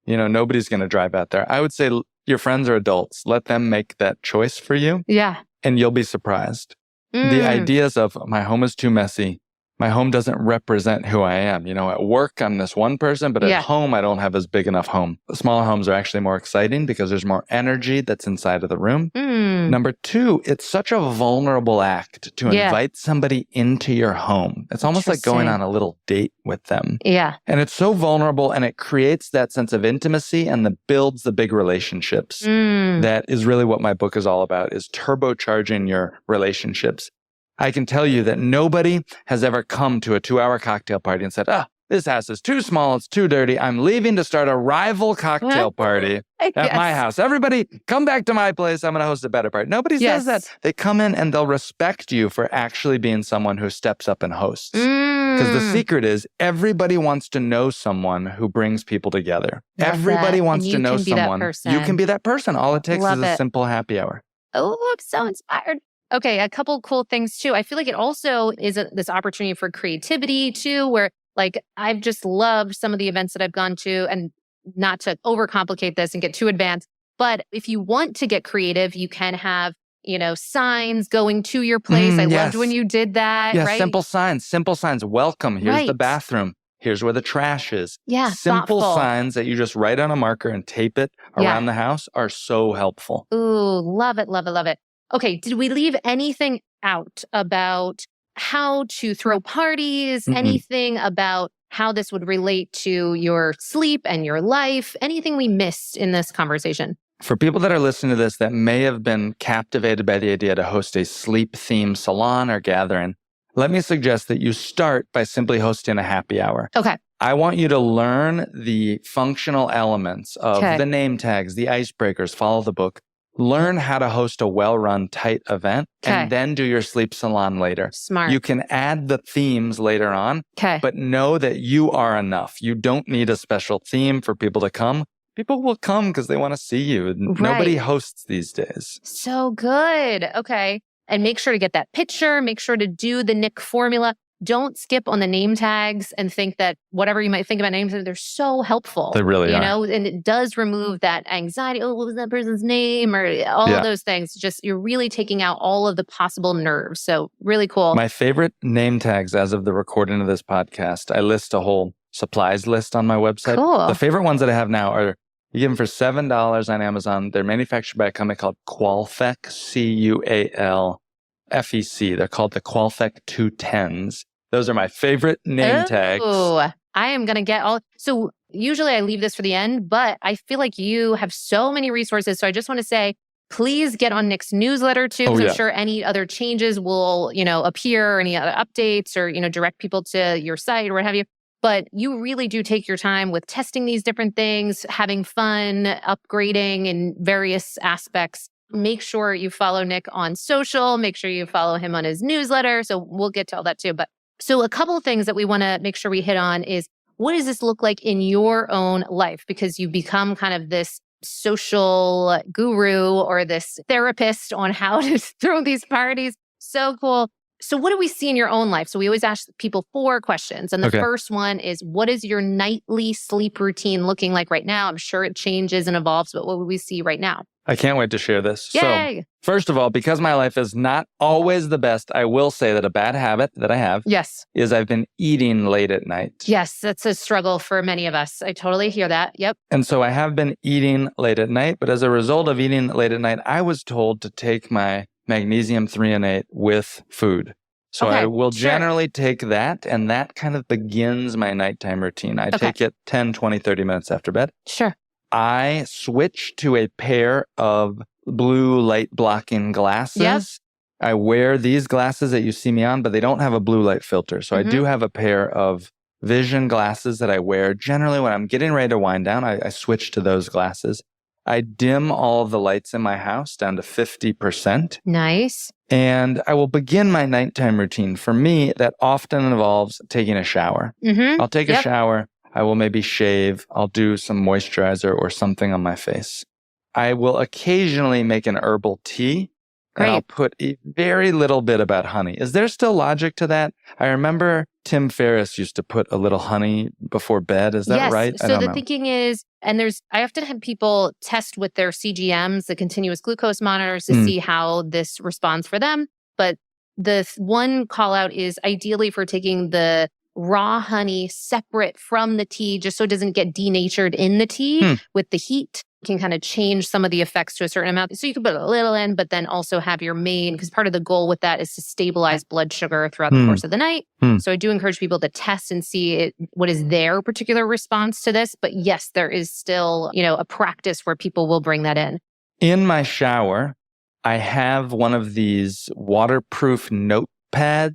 Nobody's going to drive out there. I would say your friends are adults. Let them make that choice for you. Yeah. And you'll be surprised. The ideas of my home is too messy. My home doesn't represent who I am. At work, I'm this one person, but at home, I don't have as big enough home. The smaller homes are actually more exciting because there's more energy that's inside of the room. Number 2, it's such a vulnerable act to invite somebody into your home. It's almost like going on a little date with them. Yeah. And it's so vulnerable and it creates that sense of intimacy and builds the big relationships. That is really what my book is all about, is turbocharging your relationships. I can tell you that nobody has ever come to a 2-hour cocktail party and said, this house is too small, it's too dirty. I'm leaving to start a rival cocktail party at my house. Everybody, come back to my place. I'm going to host a better party. Nobody says that. They come in and they'll respect you for actually being someone who steps up and hosts. Because the secret is everybody wants to know someone who brings people together. Everybody wants to know someone. You can be that person. All it takes is a simple happy hour. Oh, I'm so inspired. Okay, a couple cool things too. I feel like it also is this opportunity for creativity too, where like I've just loved some of the events that I've gone to, and not to overcomplicate this and get too advanced, but if you want to get creative, you can have, signs going to your place. I loved when you did that, right? Simple signs. Welcome. Here's the bathroom. Here's where the trash is. Yeah, simple thoughtful signs that you just write on a marker and tape it around the house are so helpful. Ooh, love it, love it, love it. Okay, did we leave anything out about how to throw parties? Anything about how this would relate to your sleep and your life? Anything we missed in this conversation? For people that are listening to this that may have been captivated by the idea to host a sleep-themed salon or gathering, let me suggest that you start by simply hosting a happy hour. Okay. I want you to learn the functional elements of the name tags, the icebreakers, follow the book. Learn how to host a well-run, tight event, and then do your sleep salon later. Smart. You can add the themes later on, but know that you are enough. You don't need a special theme for people to come. People will come because they want to see you. Nobody hosts these days. So good. Okay. And make sure to get that picture. Make sure to do the Nick formula. Don't skip on the name tags and think that whatever you might think about names, they're so helpful. They really are. And it does remove that anxiety. Oh, what was that person's name? Or all of those things. Just you're really taking out all of the possible nerves. So really cool. My favorite name tags as of the recording of this podcast, I list a whole supplies list on my website. Cool. The favorite ones that I have now are, you get them for $7 on Amazon. They're manufactured by a company called Qualfec, Cualfec. They're called the Qualfec 210s. Those are my favorite name tags. I am going to get all. So usually I leave this for the end, but I feel like you have so many resources. So I just want to say, please get on Nick's newsletter too, because I'm sure any other changes will, appear, or any other updates, or, direct people to your site or what have you. But you really do take your time with testing these different things, having fun, upgrading in various aspects. Make sure you follow Nick on social. Make sure you follow him on his newsletter. So we'll get to all that too. But so a couple of things that we want to make sure we hit on is, what does this look like in your own life? Because you become kind of this social guru or this therapist on how to throw these parties. So cool. So what do we see in your own life? So we always ask people 4 questions. And the first one is, what is your nightly sleep routine looking like right now? I'm sure it changes and evolves, but what would we see right now? I can't wait to share this. Yay! So, first of all, because my life is not always the best, I will say that a bad habit that I have is I've been eating late at night. Yes, that's a struggle for many of us. I totally hear that. Yep. And so I have been eating late at night, but as a result of eating late at night, I was told to take my magnesium 3 and 8 with food. So I will generally take that, and that kind of begins my nighttime routine. I take it 10, 20, 30 minutes after bed. Sure. I switch to a pair of blue light blocking glasses. Yep. I wear these glasses that you see me on, but they don't have a blue light filter. So I do have a pair of vision glasses that I wear. Generally, when I'm getting ready to wind down, I switch to those glasses. I dim all of the lights in my house down to 50%. Nice. And I will begin my nighttime routine. For me, that often involves taking a shower. I'll take a shower. I will maybe shave. I'll do some moisturizer or something on my face. I will occasionally make an herbal tea. And I'll put a very little bit about honey. Is there still logic to that? I remember Tim Ferriss used to put a little honey before bed. Is that right? So the thinking is, and I often have people test with their CGMs, the continuous glucose monitors, to see how this responds for them. But the one call out is ideally for taking the raw honey separate from the tea, just so it doesn't get denatured in the tea with the heat. Can kind of change some of the effects to a certain amount. So you can put a little in, but then also have your main, because part of the goal with that is to stabilize blood sugar throughout the course of the night. So I do encourage people to test and see what is their particular response to this. But yes, there is still, a practice where people will bring that in. In my shower, I have one of these waterproof notepads.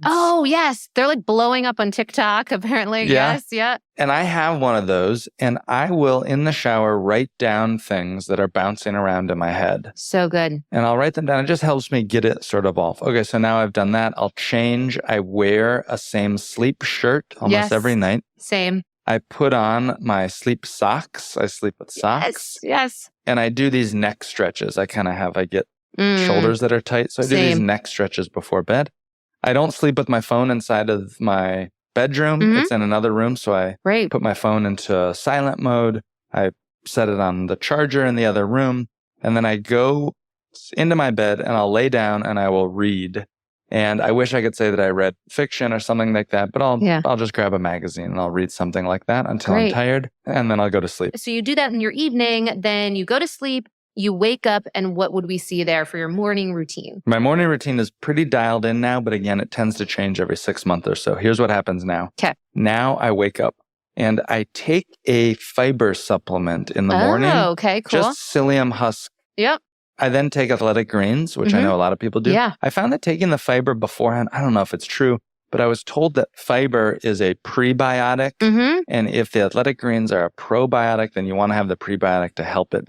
Oh, yes. They're like blowing up on TikTok, apparently. Yeah. Yes, yeah. And I have one of those, and I will, in the shower, write down things that are bouncing around in my head. So good. And I'll write them down. It just helps me get it sort of off. Okay, so now I've done that. I'll change. I wear a same sleep shirt almost every night. Same. I put on my sleep socks. I sleep with socks. Yes. And I do these neck stretches. I get shoulders that are tight. So I do these neck stretches before bed. I don't sleep with my phone inside of my bedroom. It's in another room. So I put my phone into silent mode. I set it on the charger in the other room. And then I go into my bed and I'll lay down and I will read. And I wish I could say that I read fiction or something like that, but I'll just grab a magazine and I'll read something like that until I'm tired. And then I'll go to sleep. So you do that in your evening, then you go to sleep. You wake up, and what would we see there for your morning routine? My morning routine is pretty dialed in now, but again, it tends to change every 6 months or so. Here's what happens now. Okay. Now I wake up and I take a fiber supplement in the morning. Oh, okay, cool. Just psyllium husk. Yep. I then take athletic greens, which I know a lot of people do. Yeah. I found that taking the fiber beforehand, I don't know if it's true, but I was told that fiber is a prebiotic. And if the athletic greens are a probiotic, then you want to have the prebiotic to help it.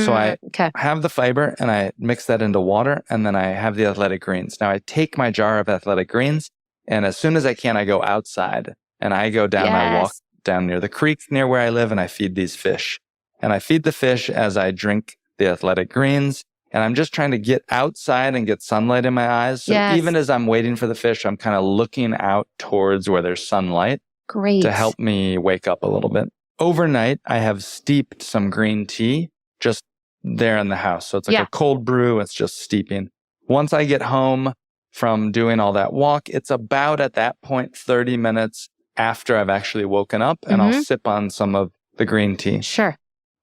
So I have the fiber and I mix that into water, and then I have the athletic greens. Now I take my jar of athletic greens, and as soon as I can, I go outside and I go down, I walk down near the creek near where I live, and I feed these fish. And I feed the fish as I drink the athletic greens. And I'm just trying to get outside and get sunlight in my eyes. So even as I'm waiting for the fish, I'm kind of looking out towards where there's sunlight. Great. To help me wake up a little bit. Overnight, I have steeped some green tea just there in the house. So it's like a cold brew. It's just steeping. Once I get home from doing all that walk, it's about at that point 30 minutes after I've actually woken up, and I'll sip on some of the green tea. Sure.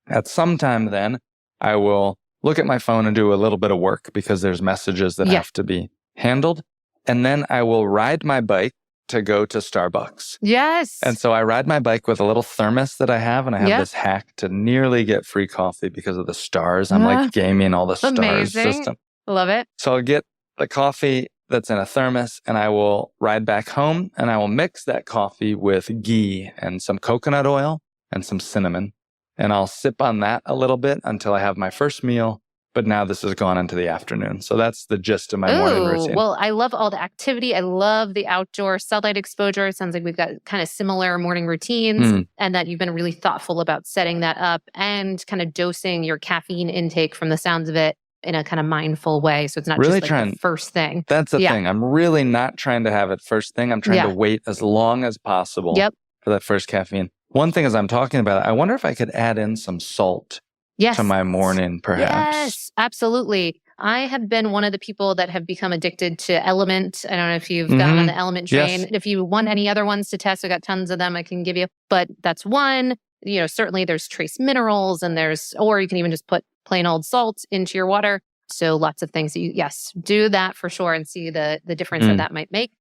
At some time then, I will look at my phone and do a little bit of work because there's messages that have to be handled. And then I will ride my bike to go to Starbucks. Yes. And so I ride my bike with a little thermos that I have, and I have this hack to nearly get free coffee because of the stars. I'm like gaming all the stars system. Love it. So I'll get the coffee that's in a thermos, and I will ride back home, and I will mix that coffee with ghee and some coconut oil and some cinnamon. And I'll sip on that a little bit until I have my first meal. But now this has gone into the afternoon. So that's the gist of my morning routine. Well, I love all the activity. I love the outdoor sunlight exposure. It sounds like we've got kind of similar morning routines and that you've been really thoughtful about setting that up and kind of dosing your caffeine intake from the sounds of it in a kind of mindful way. So it's not really just like the first thing. That's the thing. I'm really not trying to have it first thing. I'm trying to wait as long as possible for that first caffeine. One thing as I'm talking about it, I wonder if I could add in some salt to my morning, perhaps. Yes, absolutely. I have been one of the people that have become addicted to Element. I don't know if you've gone on the Element train. Yes. If you want any other ones to test, I got tons of them I can give you. But that's one. Certainly there's trace minerals and or you can even just put plain old salt into your water. So lots of things. Do that for sure and see the difference that might make.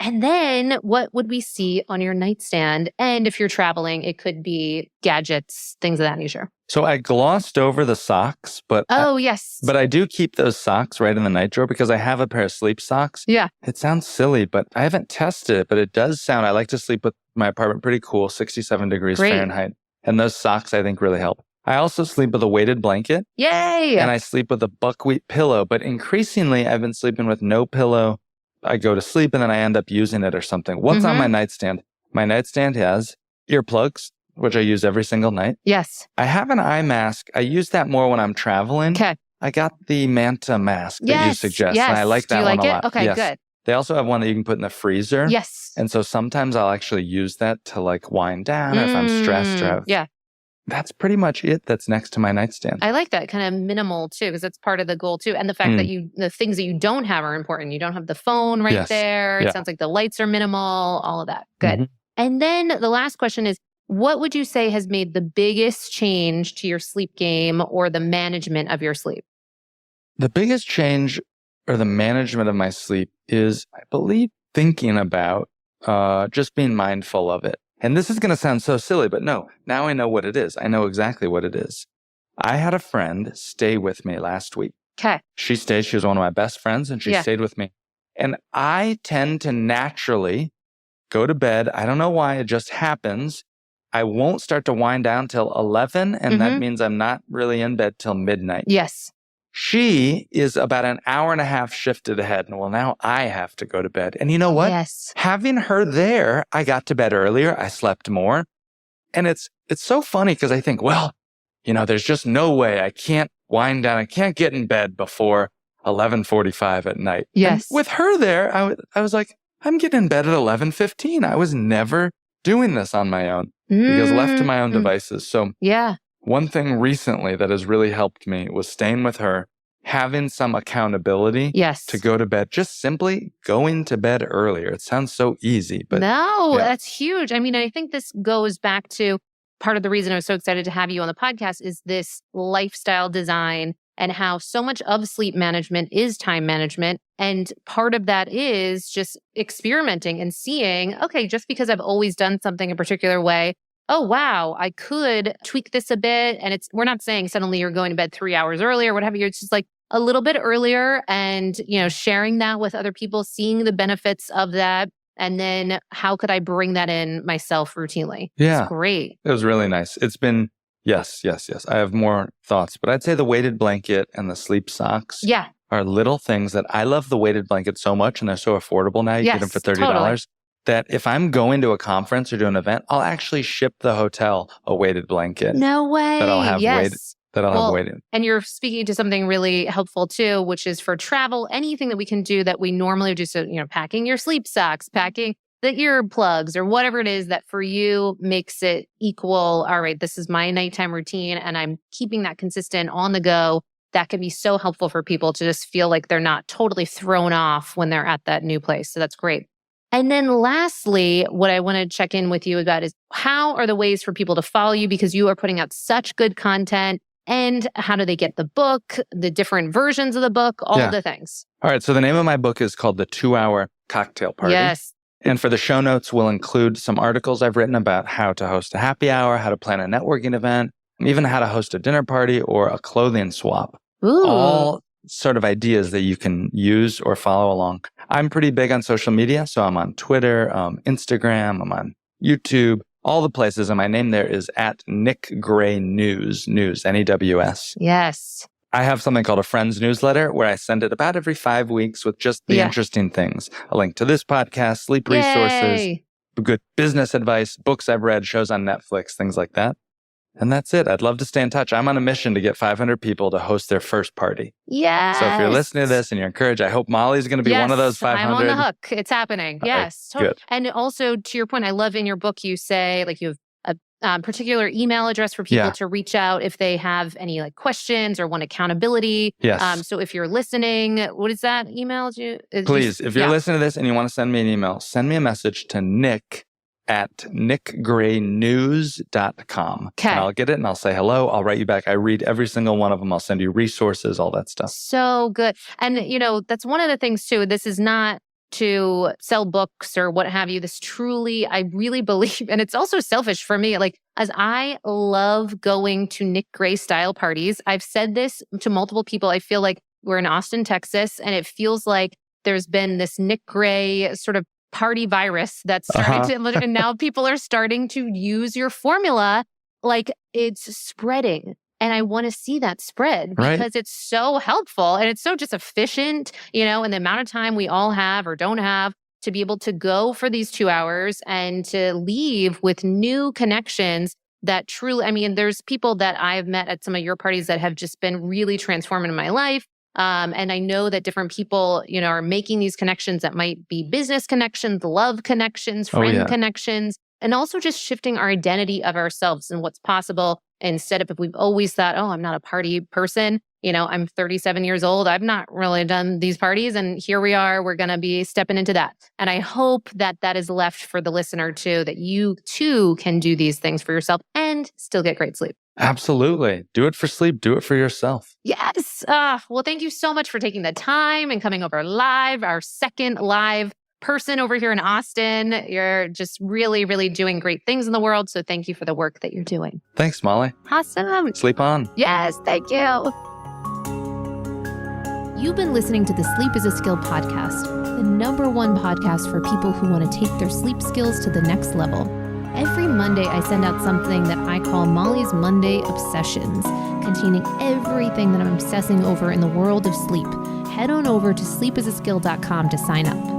And then what would we see on your nightstand? And if you're traveling, it could be gadgets, things of that nature. So I glossed over the socks, but but I do keep those socks right in the night drawer because I have a pair of sleep socks. Yeah. It sounds silly, but I haven't tested it, but it does sound, I like to sleep with my apartment pretty cool, 67 degrees Fahrenheit. And those socks I think really help. I also sleep with a weighted blanket. Yay! And I sleep with a buckwheat pillow, but increasingly I've been sleeping with no pillow. I go to sleep and then I end up using it or something. What's on my nightstand? My nightstand has earplugs, which I use every single night. Yes. I have an eye mask. I use that more when I'm traveling. Okay. I got the Manta mask that you suggest, and I like that one a lot. Okay, good. They also have one that you can put in the freezer. Yes. And so sometimes I'll actually use that to like wind down or if I'm stressed or have... That's pretty much it that's next to my nightstand. I like that kind of minimal too, because that's part of the goal too. And the fact that the things that you don't have are important. You don't have the phone right there. It sounds like the lights are minimal, all of that. Good. And then the last question is, what would you say has made the biggest change to your sleep game or the management of your sleep? The biggest change or the management of my sleep is, I believe, thinking about just being mindful of it. And this is going to sound so silly, but no, now I know what it is. I know exactly what it is. I had a friend stay with me last week. Okay. She was one of my best friends, and she stayed with me. And I tend to naturally go to bed. I don't know why, it just happens. I won't start to wind down till 11, and that means I'm not really in bed till midnight. Yes. She is about an hour and a half shifted ahead. And well, now I have to go to bed. And you know what? Yes. Having her there, I got to bed earlier. I slept more. And it's so funny because I think, well, there's just no way I can't wind down. I can't get in bed before 11:45 at night. Yes. And with her there, I was like, I'm getting in bed at 11:15. I was never doing this on my own because left to my own devices. So one thing recently that has really helped me was staying with her, having some accountability to go to bed, just simply going to bed earlier. It sounds so easy, but that's huge. I mean, I think this goes back to part of the reason I was so excited to have you on the podcast is this lifestyle design and how so much of sleep management is time management. And part of that is just experimenting and seeing, okay, just because I've always done something a particular way, oh, wow, I could tweak this a bit. And we're not saying suddenly you're going to bed 3 hours earlier, whatever. It's just like a little bit earlier and, sharing that with other people, seeing the benefits of that. And then how could I bring that in myself routinely? Yeah. It's great. It was really nice. It's been, yes. I have more thoughts, but I'd say the weighted blanket and the sleep socks are little things that I love the weighted blanket so much. And they're so affordable now. You get them for $30. Totally. That if I'm going to a conference or to an event, I'll actually ship the hotel a weighted blanket. No way. That I'll have weighted. And you're speaking to something really helpful too, which is for travel, anything that we can do that we normally would do. So, packing your sleep socks, packing the earplugs or whatever it is that for you makes it equal. All right, this is my nighttime routine and I'm keeping that consistent on the go. That can be so helpful for people to just feel like they're not totally thrown off when they're at that new place. So that's great. And then lastly, what I want to check in with you about is how are the ways for people to follow you because you are putting out such good content and how do they get the book, the different versions of the book, all of the things. All right. So the name of my book is called The 2 Hour Cocktail Party. Yes. And for the show notes, we'll include some articles I've written about how to host a happy hour, how to plan a networking event, even how to host a dinner party or a clothing swap. Ooh. All sort of ideas that you can use or follow along. I'm pretty big on social media, so I'm on Twitter, Instagram, I'm on YouTube, all the places. And my name there is at Nick Gray News, N-E-W-S. Yes. I have something called a Friends newsletter where I send it about every 5 weeks with just the interesting things. A link to this podcast, sleep resources, good business advice, books I've read, shows on Netflix, things like that. And that's it. I'd love to stay in touch. I'm on a mission to get 500 people to host their first party. Yes. So if you're listening to this and you're encouraged, I hope Molly's going to be one of those 500. I'm on the hook. It's happening. Yes. Good. And also, to your point, I love in your book, you say, like, you have a particular email address for people to reach out if they have any like questions or want accountability. Yes. So if you're listening, what is that email? Please, if you're listening to this and you want to send me an email, send me a message to nick@nickgraynews.com. Okay. And I'll get it and I'll say hello. I'll write you back. I read every single one of them. I'll send you resources, all that stuff. So good. And, that's one of the things too. This is not to sell books or what have you. This truly, I really believe, and it's also selfish for me. Like, as I love going to Nick Gray style parties, I've said this to multiple people. I feel like we're in Austin, Texas, and it feels like there's been this Nick Gray sort of party virus that's starting to, and now people are starting to use your formula like it's spreading. And I want to see that spread because it's so helpful and it's so just efficient, and the amount of time we all have or don't have to be able to go for these 2 hours and to leave with new connections that truly, there's people that I've met at some of your parties that have just been really transformative in my life. And I know that different people, are making these connections that might be business connections, love connections, friend connections, and also just shifting our identity of ourselves and what's possible. Instead of if we've always thought, oh, I'm not a party person, I'm 37 years old. I've not really done these parties. And here we are, we're going to be stepping into that. And I hope that that is left for the listener too, that you too can do these things for yourself and still get great sleep. Absolutely. Do it for sleep. Do it for yourself. Yes. Well, thank you so much for taking the time and coming over live, our second live person over here in Austin. You're just really, really doing great things in the world. So thank you for the work that you're doing. Thanks, Molly. Awesome. Sleep on. Yes, thank you. You've been listening to the Sleep is a Skill podcast, the #1 podcast for people who want to take their sleep skills to the next level. Every Monday, I send out something that I call Molly's Monday Obsessions, containing everything that I'm obsessing over in the world of sleep. Head on over to sleepisaskill.com to sign up.